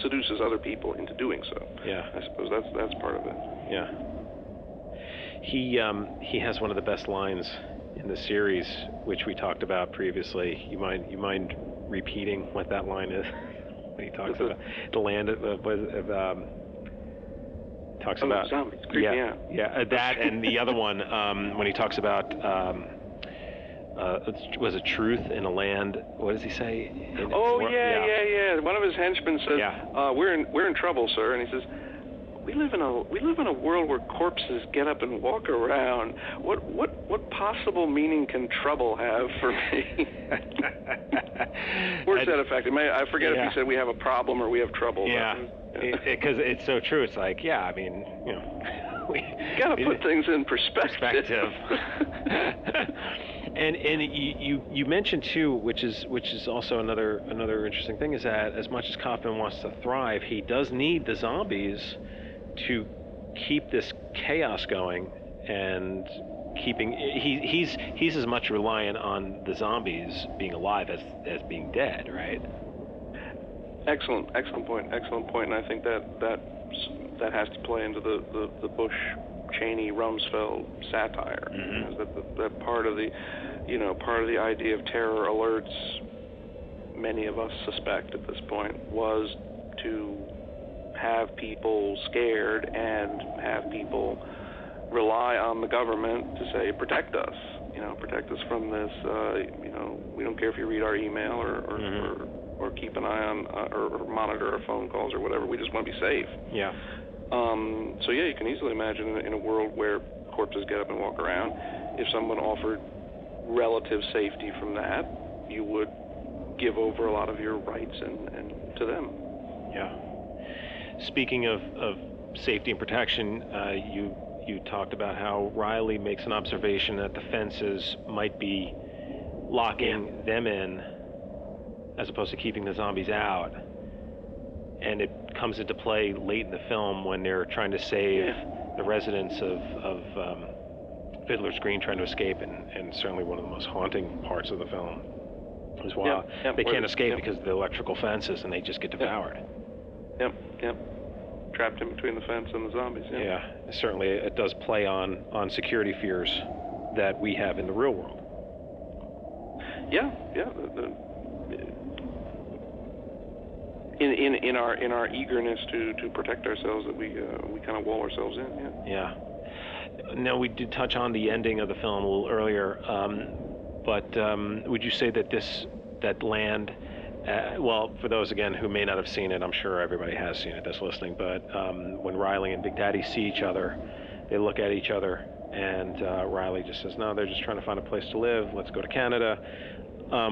seduces other people into doing so. Yeah, I suppose that's part of it. Yeah. He has one of the best lines in the series, which we talked about previously. You mind repeating what that line is? When he talks about the land talks about zombies, creepy out. Yeah, that and the other one when he talks about was it truth in a land? What does he say? Yeah. One of his henchmen says, "We're in trouble, sir," and he says, We live in a world where corpses get up and walk around. What possible meaning can trouble have for me?" Words to that effect. I forget if he said we have a problem or we have trouble. Yeah, because it's so true. It's like, we gotta put things in perspective. And you mentioned too, which is also another interesting thing, is that as much as Kaufman wants to thrive, he does need the zombies to keep this chaos going and keeping. He's as much reliant on the zombies being alive as being dead, right? Excellent point. And I think that has to play into the Bush, Cheney, Rumsfeld satire. Mm-hmm. That part of the idea of terror alerts, many of us suspect at this point, was to have people scared and have people rely on the government to say, protect us from this. We don't care if you read our email or keep an eye on or monitor our phone calls or whatever. We just want to be safe. Yeah. So you can easily imagine in a world where corpses get up and walk around, if someone offered relative safety from that, you would give over a lot of your rights and to them. Yeah. Speaking of safety and protection, you talked about how Riley makes an observation that the fences might be locking them in as opposed to keeping the zombies out. And it comes into play late in the film when they're trying to save the residents of Fiddler's Green, trying to escape, and certainly one of the most haunting parts of the film is why they can't escape because of the electrical fences and they just get devoured. Yep. Trapped in between the fence and the zombies. Yeah, certainly it does play on security fears that we have in the real world. Yeah. In our eagerness to protect ourselves, that we kind of wall ourselves in. Yeah. Now, we did touch on the ending of the film a little earlier, but would you say that land, well, for those again who may not have seen it, I'm sure everybody has seen it that's listening, but when Riley and Big Daddy see each other, they look at each other, and Riley just says, "No, they're just trying to find a place to live. Let's go to Canada."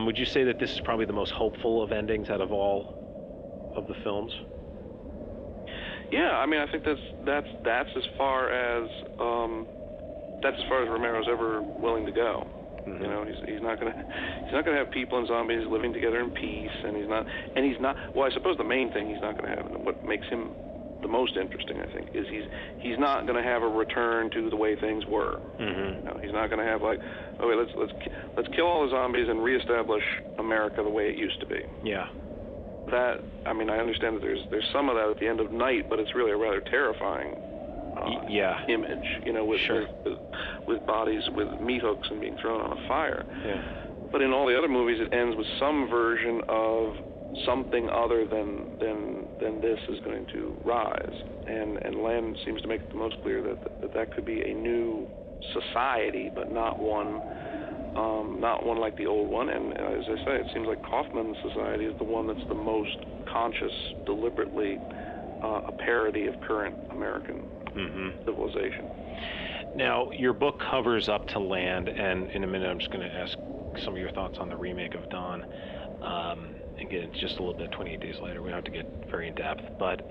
Would you say that this is probably the most hopeful of endings out of all of the films? Yeah, I mean, I think that's as far as Romero's ever willing to go. Mm-hmm. He's not gonna have people and zombies living together in peace, and he's not. Well, I suppose the main thing he's not gonna have, and what makes him the most interesting, I think, is he's not gonna have a return to the way things were. Mm-hmm. He's not gonna have like, let's kill all the zombies and reestablish America the way it used to be. Yeah. That, I mean, I understand that there's some of that at the end of Night, but it's really a rather terrifying image, with bodies with meat hooks and being thrown on a fire. Yeah. But in all the other movies, it ends with some version of something other than this is going to rise, and Land seems to make it the most clear that could be a new society, but not one not one like the old one. And as I say, it seems like Kaufman's Society is the one that's the most conscious, deliberately a parody of current American civilization. Now, your book covers Up to Land, and in a minute I'm just going to ask some of your thoughts on the remake of Dawn. Again, it's just a little bit, 28 days later. We don't have to get very in-depth. But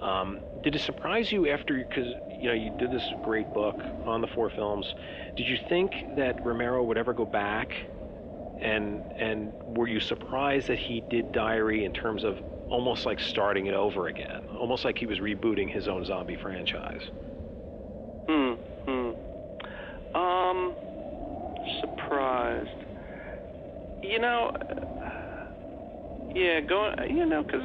did it surprise you after, because you did this great book on the 4 films, did you think that Romero would ever go back? And were you surprised that he did Diary in terms of almost like starting it over again? Almost like he was rebooting his own zombie franchise? Surprised. Yeah, because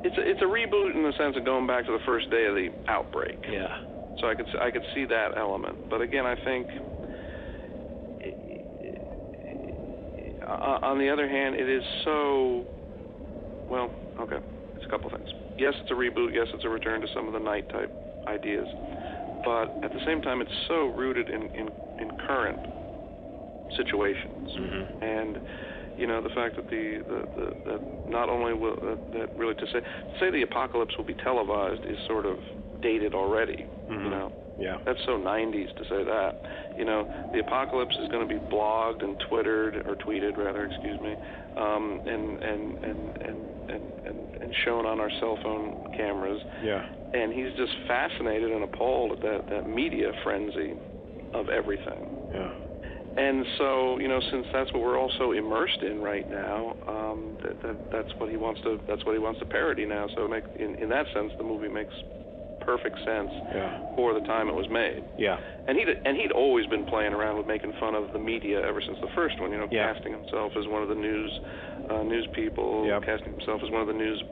it's a reboot in the sense of going back to the first day of the outbreak. Yeah. So I could see that element, but again, I think on the other hand, it is so okay. It's a couple things. Yes, it's a reboot. Yes, it's a return to some of the night type ideas, but at the same time, it's so rooted in current situations, and the fact that that not only will that really to say the apocalypse will be televised is sort of dated already. Yeah. That's so 90s to say that. The apocalypse is going to be blogged and twittered, or tweeted rather, excuse me, and shown on our cell phone cameras. Yeah. And he's just fascinated and appalled at that media frenzy of everything. Yeah. And so, since that's what we're all so immersed in right now, that's what he wants to parody now. So in that sense, the movie makes perfect sense for the time it was made. Yeah. And he'd always been playing around with making fun of the media ever since the first one. Casting himself as one of the news people, casting himself as one of the news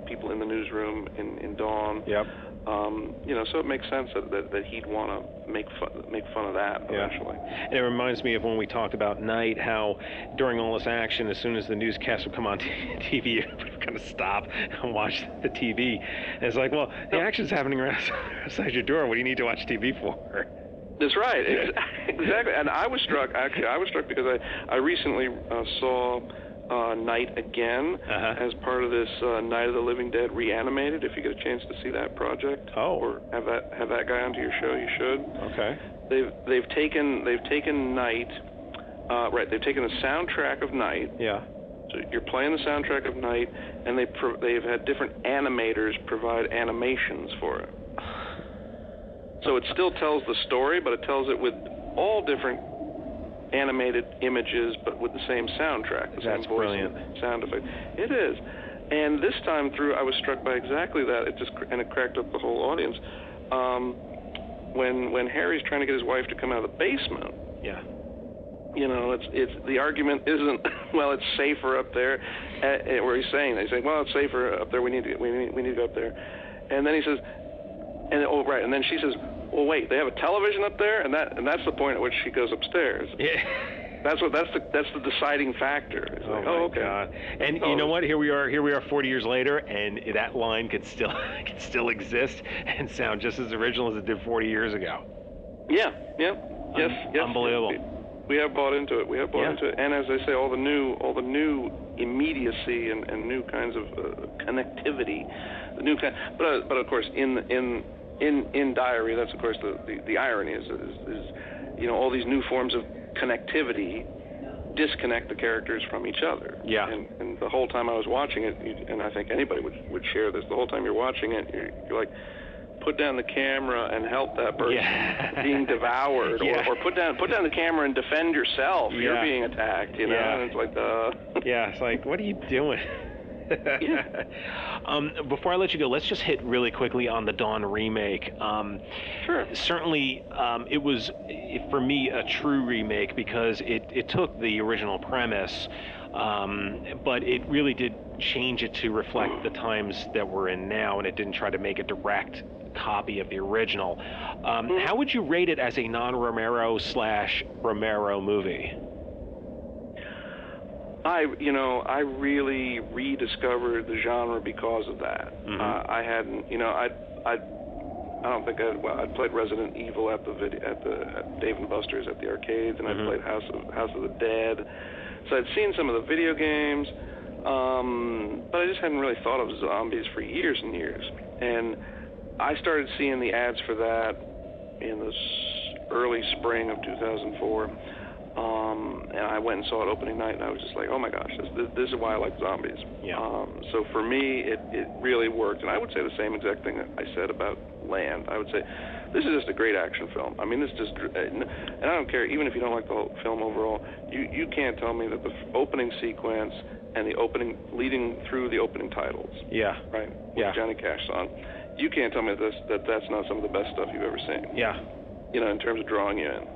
people in the newsroom in Dawn. Yep. So it makes sense that he'd want to make fun of that eventually. And it reminds me of when we talked about Night, how during all this action, as soon as the newscast would come on TV, everybody would kind of stop and watch the TV. And it's like, well, the action's happening right outside your door. What do you need to watch TV for? That's right, exactly. And I was struck because I recently saw Night again as part of this Night of the Living Dead Reanimated. If you get a chance to see that project, or have that guy onto your show, you should. Okay. They've taken Night, right? They've taken the soundtrack of Night. Yeah. So you're playing the soundtrack of Night, and they've had different animators provide animations for it. So it still tells the story, but it tells it with all different animated images, but with the same soundtrack, the same voice and sound effect. It is. And this time through, I was struck by exactly that. It cracked up the whole audience. When Harry's trying to get his wife to come out of the basement. Yeah. It's the argument isn't it's safer up there. Where he's saying they say, well, it's safer up there. We need to go up there. And then he says, and then she says, well, wait, they have a television up there, and that's the point at which she goes upstairs. Yeah. That's the deciding factor. It's okay. God. And you know what? Here we are 40 years later, and that line could still exist and sound just as original as it did 40 years ago. Yeah. Yes. Unbelievable. We have bought into it. And as I say, all the new immediacy and new kinds of connectivity, the new kind. But of course, in Diary, that's of course the irony is all these new forms of connectivity disconnect the characters from each other. Yeah. And the whole time I was watching it, and I think anybody would share this, the whole time you're watching it, you're like, put down the camera and help that person being devoured, or put down the camera and defend yourself. You're being attacked, and it's like it's like, what are you doing? Before I let you go, let's just hit really quickly on the Dawn remake. Sure. Certainly, it was, for me, a true remake because it took the original premise, but it really did change it to reflect the times that we're in now, and it didn't try to make a direct copy of the original. How would you rate it as a non-Romero/Romero movie? I really rediscovered the genre because of that. I hadn't, I'd played Resident Evil at Dave and Buster's at the arcades, and I'd played House of the Dead. So I'd seen some of the video games, but I just hadn't really thought of zombies for years and years. And I started seeing the ads for that in the early spring of 2004. And I went and saw it opening night, and I was just like, oh my gosh, this is why I like zombies. Yeah. So for me, it really worked. And I would say the same exact thing that I said about Land. I would say, this is just a great action film. I mean, and I don't care, even if you don't like the whole film overall, you can't tell me that the opening sequence and the opening, leading through the opening titles. Yeah. Right? Yeah. With Johnny Cash song. You can't tell me that that's not some of the best stuff you've ever seen. Yeah. You know, in terms of drawing you in.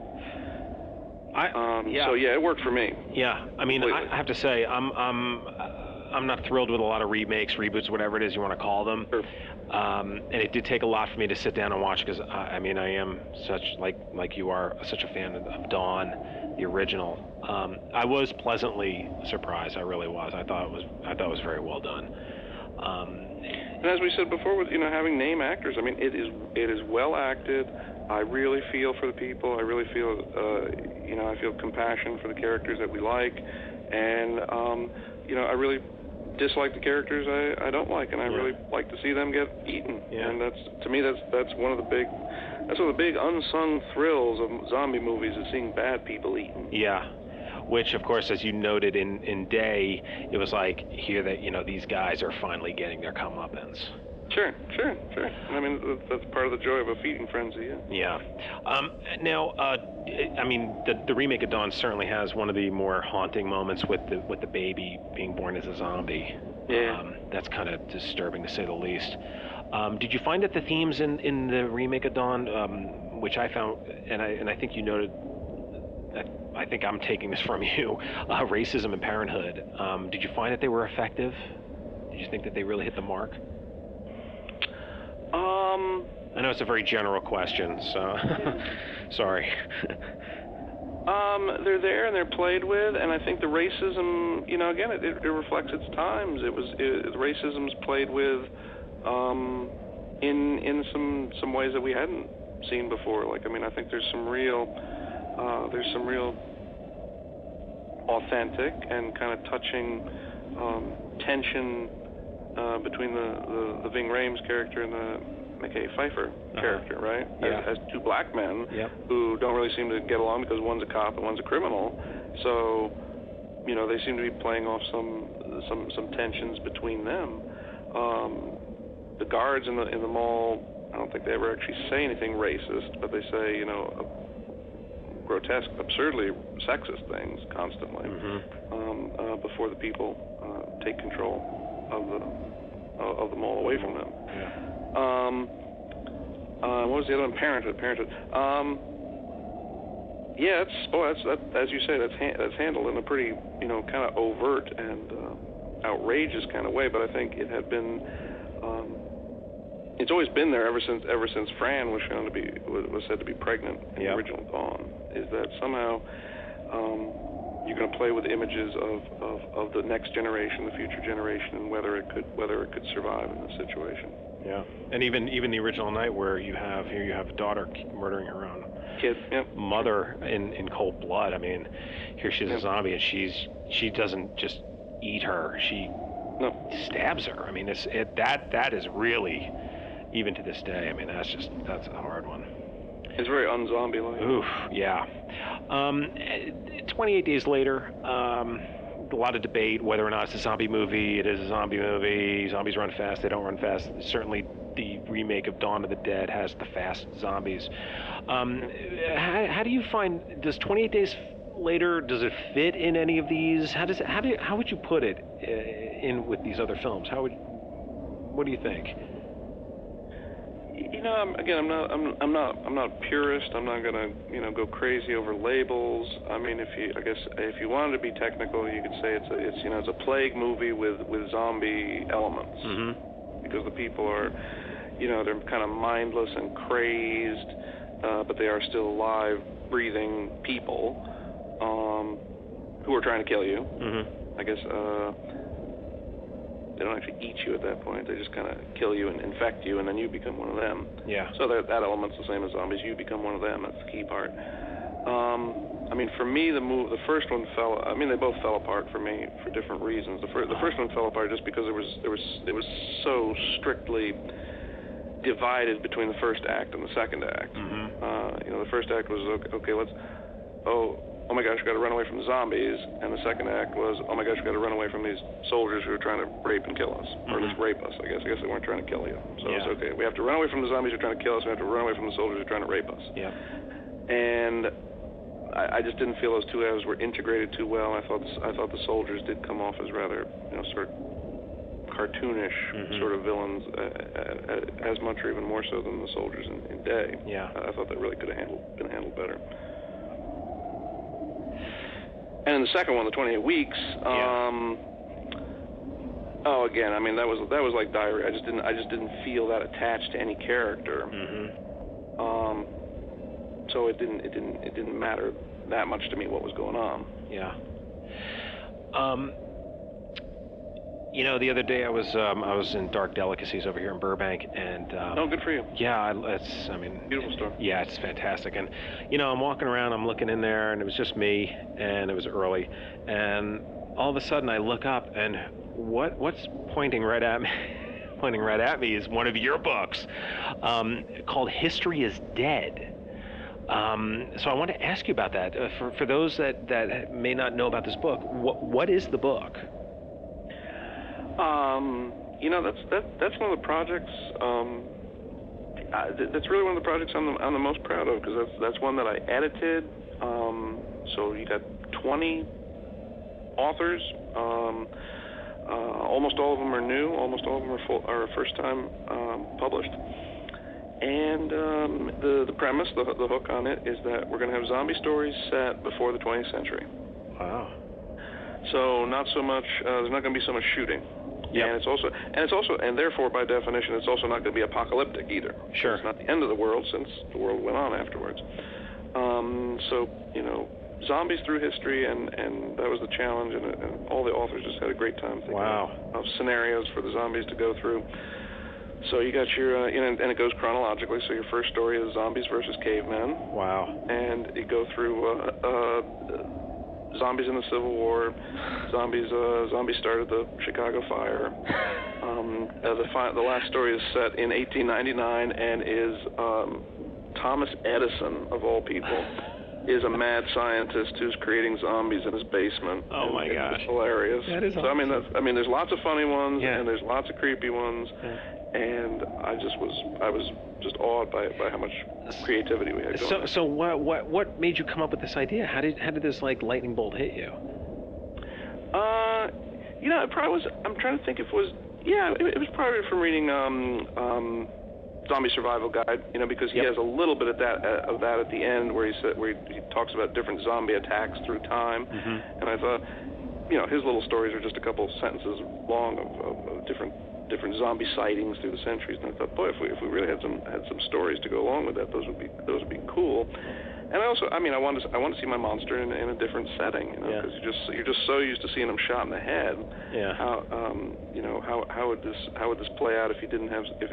Yeah. So yeah, it worked for me. Yeah, I mean, I have to say, I'm not thrilled with a lot of remakes, reboots, whatever it is you want to call them. Sure. And it did take a lot for me to sit down and watch, because I mean, I am such like you are such a fan of Dawn, the original. I was pleasantly surprised. I really was. I thought it was very well done. And as we said before, with having name actors, I mean, it is well acted. I really feel for the people. I really feel, I feel compassion for the characters that we like, and I really dislike the characters I don't like, and I really like to see them get eaten. Yeah. And to me that's one of the big unsung thrills of zombie movies, is seeing bad people eaten. Yeah. Which, of course, as you noted in Day, it was like, here that these guys are finally getting their comeuppance. Sure. I mean, that's part of the joy of a feeding frenzy. Yeah. Now, I mean, the remake of Dawn certainly has one of the more haunting moments with the baby being born as a zombie. Yeah. That's kind of disturbing, to say the least. Did you find that the themes in the remake of Dawn, which I found, and I think you noted, I think I'm taking this from you, racism and parenthood. Did you find that they were effective? Did you think that they really hit the mark? I know it's a very general question, so sorry. They're there and they're played with, and I think the racism, again, it reflects its times. Racism's played with in some ways that we hadn't seen before. Like, I mean, I think there's some real authentic and kind of touching tension between the Ving Rhames character and the McKay Pfeiffer character, right? Yeah. As two black men Yep. who don't really seem to get along because one's a cop and one's a criminal. So, they seem to be playing off some tensions between them. The guards in the mall, I don't think they ever actually say anything racist, but they say, grotesque, absurdly sexist things constantly before the people take control of the mall away from them. Yeah. What was the other one? Parenthood. Yeah, that's as you say, that's handled in a pretty kind of overt and outrageous kind of way. But I think it had been. It's always been there ever since Fran was said to be pregnant in the original Dawn. Is that somehow you're going to play with images of the next generation, the future generation, and whether it could survive in this situation. Yeah, and even the original Night, where you have a daughter murdering her own kid, mother in cold blood. I mean, here she's a zombie, and she doesn't just eat her; she stabs her. I mean, that is really, even to this day. I mean, that's a hard one. It's very un-zombie-like. Oof, yeah. 28 Days Later, a lot of debate whether or not it's a zombie movie. It is a zombie movie. Zombies run fast. They don't run fast. Certainly, the remake of Dawn of the Dead has the fast zombies. How do you find, does 28 Days Later, does it fit in any of these? How would you put it in with these other films? What do you think? Again, I'm not a purist. I'm not gonna, go crazy over labels. I mean, if you wanted to be technical, you could say it's a plague movie with zombie elements, because the people are, they're kind of mindless and crazed, but they are still alive, breathing people, who are trying to kill you. I guess eat you at that point. They just kind of kill you and infect you, and then you become one of them. Yeah. So that element's the same as zombies. You become one of them. That's the key part. I mean, for me, the first one fell. I mean, they both fell apart for me for different reasons. The first one fell apart just because it was so strictly divided between the first act and the second act. Mm-hmm. The first act was okay. Oh my gosh, we got to run away from the zombies, and the second act was, oh my gosh, we got to run away from these soldiers who are trying to rape and kill us, or at least rape us. I guess they weren't trying to kill you. So it's okay. We have to run away from the zombies who are trying to kill us. We have to run away from the soldiers who are trying to rape us. Yeah. And I just didn't feel those two halves were integrated too well. I thought the soldiers did come off as rather, sort of cartoonish sort of villains, as much or even more so than the soldiers in Day. Yeah. I thought that really could have been handled better. And in the second one, the 28 weeks. Again, I mean that was like diarrhea. I just didn't feel that attached to any character. So it didn't matter that much to me what was going on. Yeah. The other day I was in Dark Delicacies over here in Burbank, and good for you. Yeah, Beautiful store. Yeah, it's fantastic. And I'm walking around, I'm looking in there, and it was just me, and it was early, and all of a sudden I look up, and what's pointing right at me is one of your books, called History is Dead. So I want to ask you about that. For those that may not know about this book, what is the book? That's one of the projects. That's really one of the projects I'm the most proud of, because that's one that I edited. So you got 20 authors. Almost all of them are new. Almost all of them are first time published. And the premise, the hook on it, is that we're going to have zombie stories set before the 20th century. Wow. So not so much. There's not going to be so much shooting. Yep. And therefore, by definition, it's also not going to be apocalyptic either. Sure. It's not the end of the world, since the world went on afterwards. Zombies through history, and that was the challenge, and all the authors just had a great time thinking of scenarios for the zombies to go through. So you got your, and it goes chronologically. So your first story is zombies versus cavemen. Wow. And you go through zombies in the Civil War. Zombies started the Chicago Fire. The last story is set in 1899 and is Thomas Edison, of all people, is a mad scientist who's creating zombies in his basement. Oh my gosh. It's hilarious. That is awesome. So there's lots of funny ones, yeah, and there's lots of creepy ones. Yeah. And I was just awed by how much creativity we had going. So what made you come up with this idea? How did this lightning bolt hit you? It probably was. I'm trying to think if it was. Yeah, it was probably from reading Zombie Survival Guide. Because he has a little bit of that at the end where he talks about different zombie attacks through time. And I thought, his little stories are just a couple sentences long of different zombie sightings through the centuries, and I thought, boy, if we really had some stories to go along with that, those would be cool. And I also, I want to see my monster in a different setting, because you're just so used to seeing him shot in the head. Yeah. How would this play out if it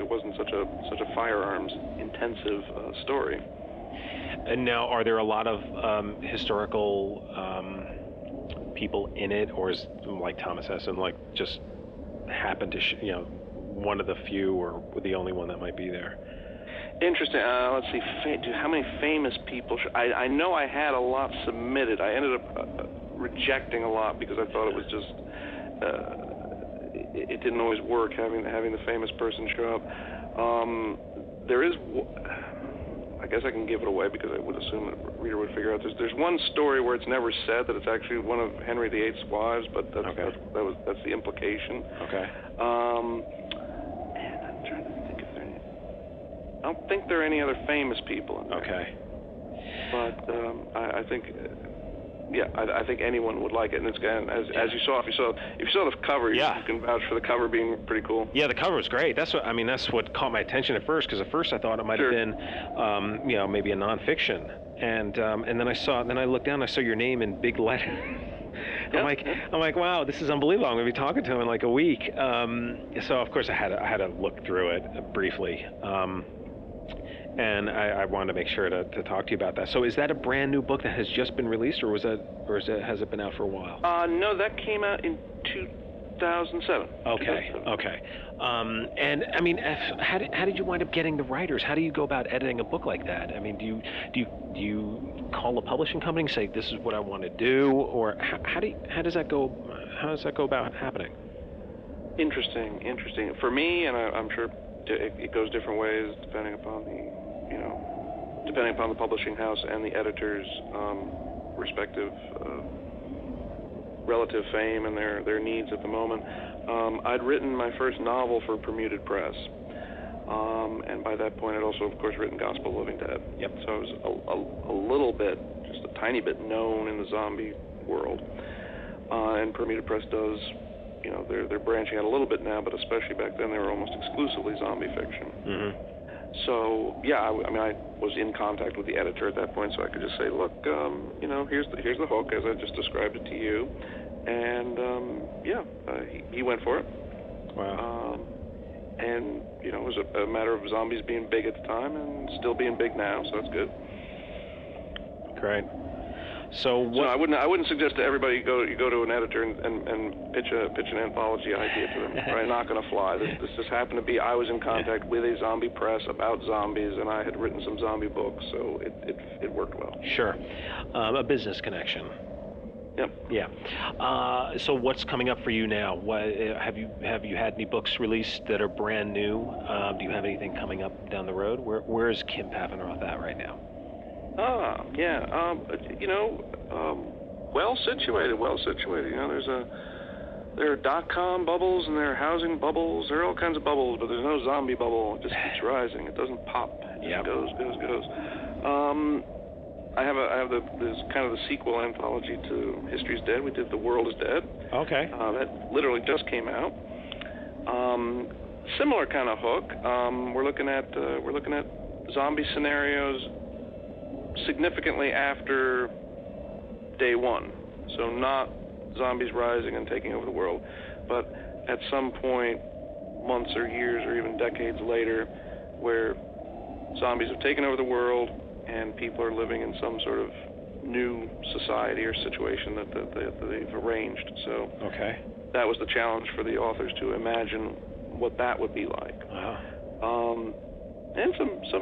wasn't such a firearms intensive story? And now, are there a lot of historical people in it, or is like Thomas Edison just happened to one of the few or the only one that might be there? Interesting. Let's see. How many famous people? I know I had a lot submitted. I ended up rejecting a lot because I thought it was just it didn't always work having the famous person show up. There is. I guess I can give it away because I would assume that the reader would figure out. There's one story where it's never said that it's actually one of Henry VIII's wives, but that's the implication. Okay. And I'm trying to think if there are any. I don't think there are any other famous people in there. Okay. But I think. I think anyone would like it, and it's as you saw, if you saw the cover, you can vouch for the cover being pretty cool. Yeah, the cover was great. That's what caught my attention at first, because at first I thought it might have been, maybe a nonfiction, and then I looked down, I saw your name in big letters, I'm like, wow, this is unbelievable. I'm going to be talking to him in like a week. So of course I had to look through it briefly. And I wanted to make sure to talk to you about that. So is that a brand new book that has just been released, or has it been out for a while? No, that came out in 2007. Okay. And I mean, how did you wind up getting the writers? How do you go about editing a book like that? I mean, do you call a publishing company and say, this is what I want to do, or how does that go? How does that go about happening? Interesting. For me, and I'm sure it goes different ways depending upon the publishing house and the editor's respective relative fame and their needs at the moment. I'd written my first novel for Permuted Press, and by that point I'd also, of course, written Gospel of Living Dead. Yep. So I was a little bit, just a tiny bit, known in the zombie world. And Permuted Press does, they're branching out a little bit now, but especially back then they were almost exclusively zombie fiction. Mm-hmm. So yeah, I was in contact with the editor at that point, so I could just say, look, here's the hook as I just described it to you, and he went for it. Wow. And it was a matter of zombies being big at the time and still being big now, so that's good. Great. So what? I wouldn't suggest to everybody you go to an editor and pitch an anthology idea to them. Right, not going to fly. This just happened to be I was in contact with a zombie press about zombies, and I had written some zombie books, so it worked well. Sure, a business connection. Yep. Yeah. So what's coming up for you now? What, have you had any books released that are brand new? Do you have anything coming up down the road? Where is Kim Paffenroth at right now? Well situated. There are .com bubbles and there are housing bubbles. There are all kinds of bubbles, but there's no zombie bubble. It just keeps rising. It doesn't pop. It just goes. I have this kind of the sequel anthology to History's Dead. We did The World is Dead. Okay. That literally just came out. Similar kind of hook. We're looking at zombie scenarios significantly after day one. So not zombies rising and taking over the world, but at some point, months or years or even decades later, where zombies have taken over the world and people are living in some sort of new society or situation that they've arranged. So that was the challenge for the authors, to imagine what that would be like. And some so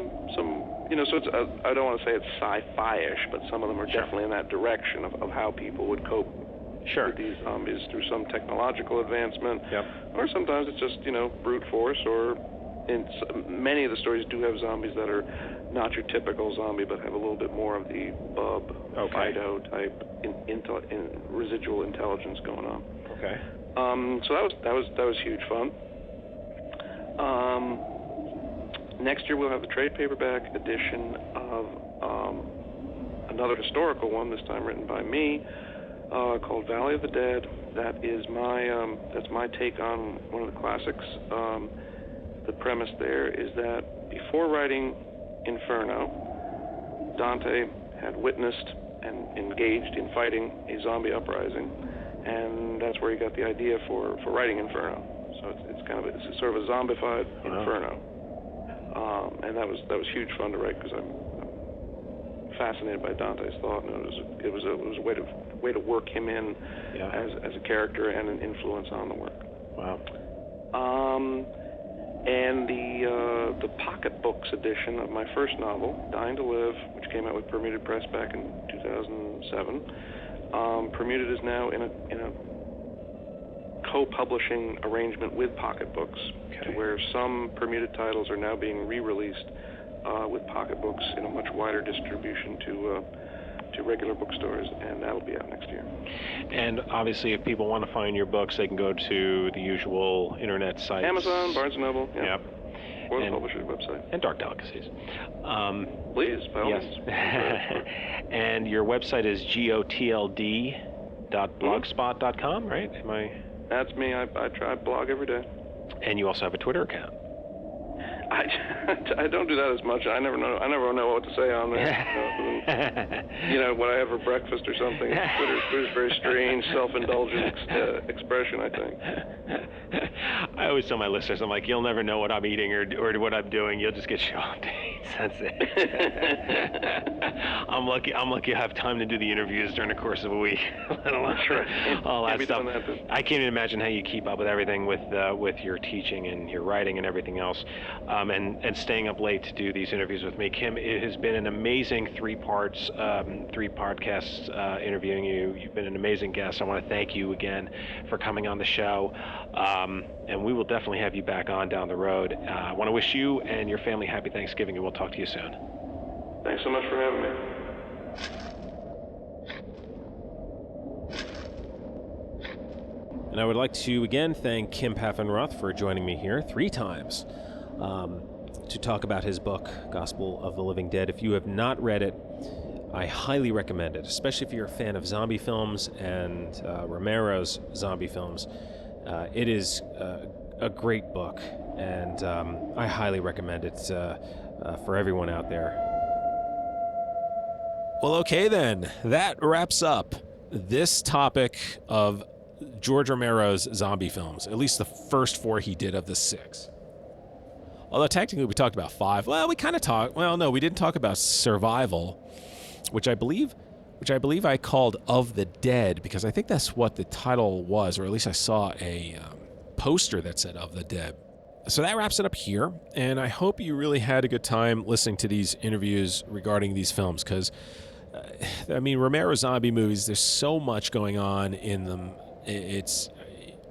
it's I don't want to say it's sci-fi-ish, but some of them are definitely in that direction of how people would cope with these zombies through some technological advancement. Or sometimes it's just brute force, or many of the stories do have zombies that are not your typical zombie, but have a little bit more of the Bub, Fido type in residual intelligence going on. So that was huge fun. Next year we'll have the trade paperback edition of another historical one, this time written by me, called Valley of the Dead. That is that's my take on one of the classics. The premise there is that before writing Inferno, Dante had witnessed and engaged in fighting a zombie uprising, and that's where he got the idea for writing Inferno. So it's sort of a zombified Inferno. And that was huge fun to write, because I'm fascinated by Dante's thought, and it was a way to work him in as a character and an influence on the work. Wow. And the pocketbooks edition of my first novel, Dying to Live, which came out with Permuted Press back in 2007. Permuted is now in a co-publishing arrangement with Pocketbooks, to where some Permuted titles are now being re-released with Pocketbooks in a much wider distribution to regular bookstores, and that'll be out next year. And obviously, if people want to find your books, they can go to the usual internet sites. Amazon, Barnes & Noble, or the publisher's website. And Dark Delicacies. Please, by all means. And your website is gotld.blogspot.com, right? That's me. I blog every day. And you also have a Twitter account. I don't do that as much. I never know what to say on there. What I have for breakfast or something. Twitter's very strange, self-indulgent expression, I think. I always tell my listeners, I'm like, you'll never know what I'm eating or what I'm doing. You'll just get show updates. That's it. I'm lucky I have time to do the interviews during the course of a week. Let alone all that stuff. I can't even imagine how you keep up with everything with your teaching and your writing and everything else, and staying up late to do these interviews with me. Kim, it has been an amazing three podcasts interviewing you. You've been an amazing guest. I want to thank you again for coming on the show, and we will definitely have you back on down the road. I want to wish you and your family happy Thanksgiving, and we'll talk to you soon. Thanks so much for having me. And I would like to again thank Kim Paffenroth for joining me here 3 times to talk about his book, Gospel of the Living Dead. If you have not read it, I highly recommend it, especially if you're a fan of zombie films and Romero's zombie films. It is a great book, and I highly recommend it for everyone out there. Well, okay then. That wraps up this topic of George Romero's zombie films, at least the first 4 he did of the 6. Although technically we talked about 5. Well, we kind of talked. Well, no, we didn't talk about Survival, which I believe I called Of the Dead, because I think that's what the title was, or at least I saw a poster that said Of the Dead. So that wraps it up here, and I hope you really had a good time listening to these interviews regarding these films, because Romero zombie movies, there's so much going on in them.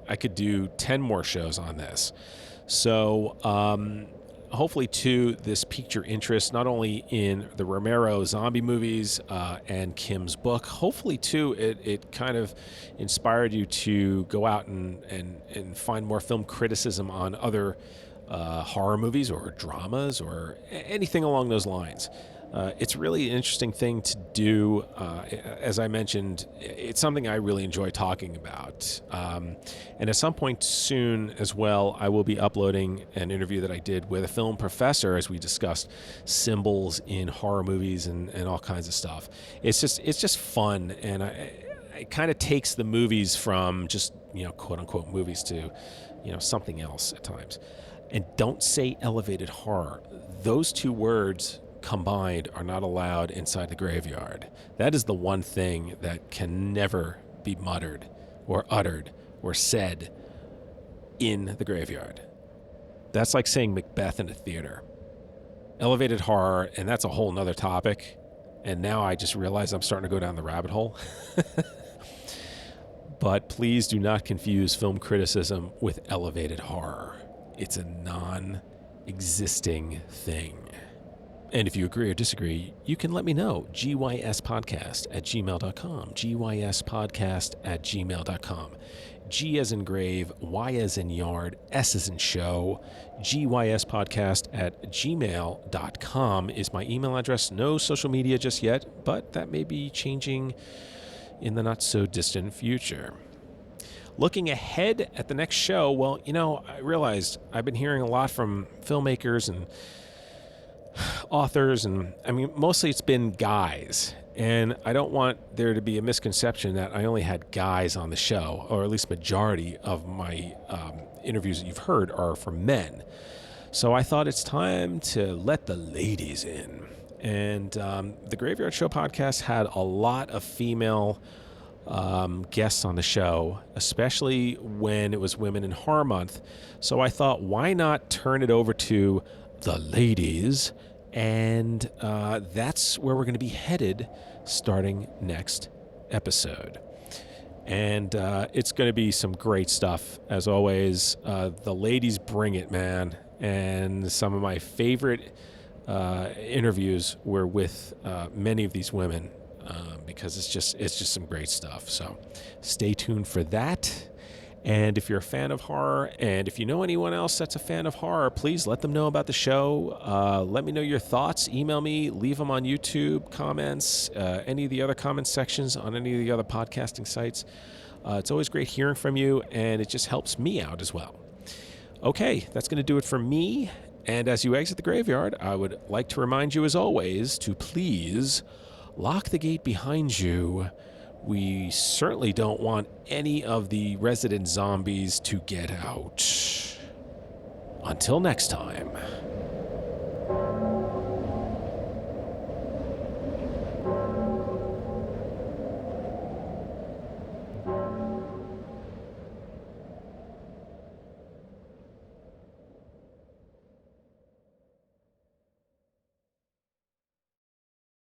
I could do 10 more shows on this. So hopefully, too, this piqued your interest not only in the Romero zombie movies and Kim's book. Hopefully, too, it kind of inspired you to go out and find more film criticism on other horror movies or dramas or anything along those lines. It's really an interesting thing to do. As I mentioned, it's something I really enjoy talking about. And at some point soon as well, I will be uploading an interview that I did with a film professor as we discussed symbols in horror movies and all kinds of stuff. It's just fun, and it kind of takes the movies from just, quote unquote movies to, something else at times. And don't say elevated horror. Those 2 words combined are not allowed inside the graveyard. That is the one thing that can never be muttered or uttered or said in the graveyard. That's like saying Macbeth in a theater. Elevated horror, and that's a whole nother topic. And now I just realize I'm starting to go down the rabbit hole. But please do not confuse film criticism with elevated horror. It's a non-existing thing. And if you agree or disagree, you can let me know. gyspodcast@gmail.com. gyspodcast@gmail.com. G as in grave, Y as in yard, S as in show. gyspodcast@gmail.com is my email address. No social media just yet, but that may be changing in the not-so-distant future. Looking ahead at the next show, well, I realized I've been hearing a lot from filmmakers and authors, and mostly it's been guys, and I don't want there to be a misconception that I only had guys on the show, or at least majority of my interviews that you've heard are from men. So I thought it's time to let the ladies in, and the Graveyard Show podcast had a lot of female guests on the show, especially when it was Women in Horror Month. So I thought, why not turn it over to the ladies, and that's where we're going to be headed starting next episode. And it's going to be some great stuff, as always. The ladies bring it, man. And some of my favorite interviews were with many of these women, because it's just some great stuff. So stay tuned for that. And if you're a fan of horror, and if you know anyone else that's a fan of horror, please let them know about the show. Let me know your thoughts. Email me. Leave them on YouTube comments, any of the other comment sections on any of the other podcasting sites. It's always great hearing from you, and it just helps me out as well. Okay, that's going to do it for me. And as you exit the graveyard, I would like to remind you, as always, to please lock the gate behind you. We certainly don't want any of the resident zombies to get out. Until next time.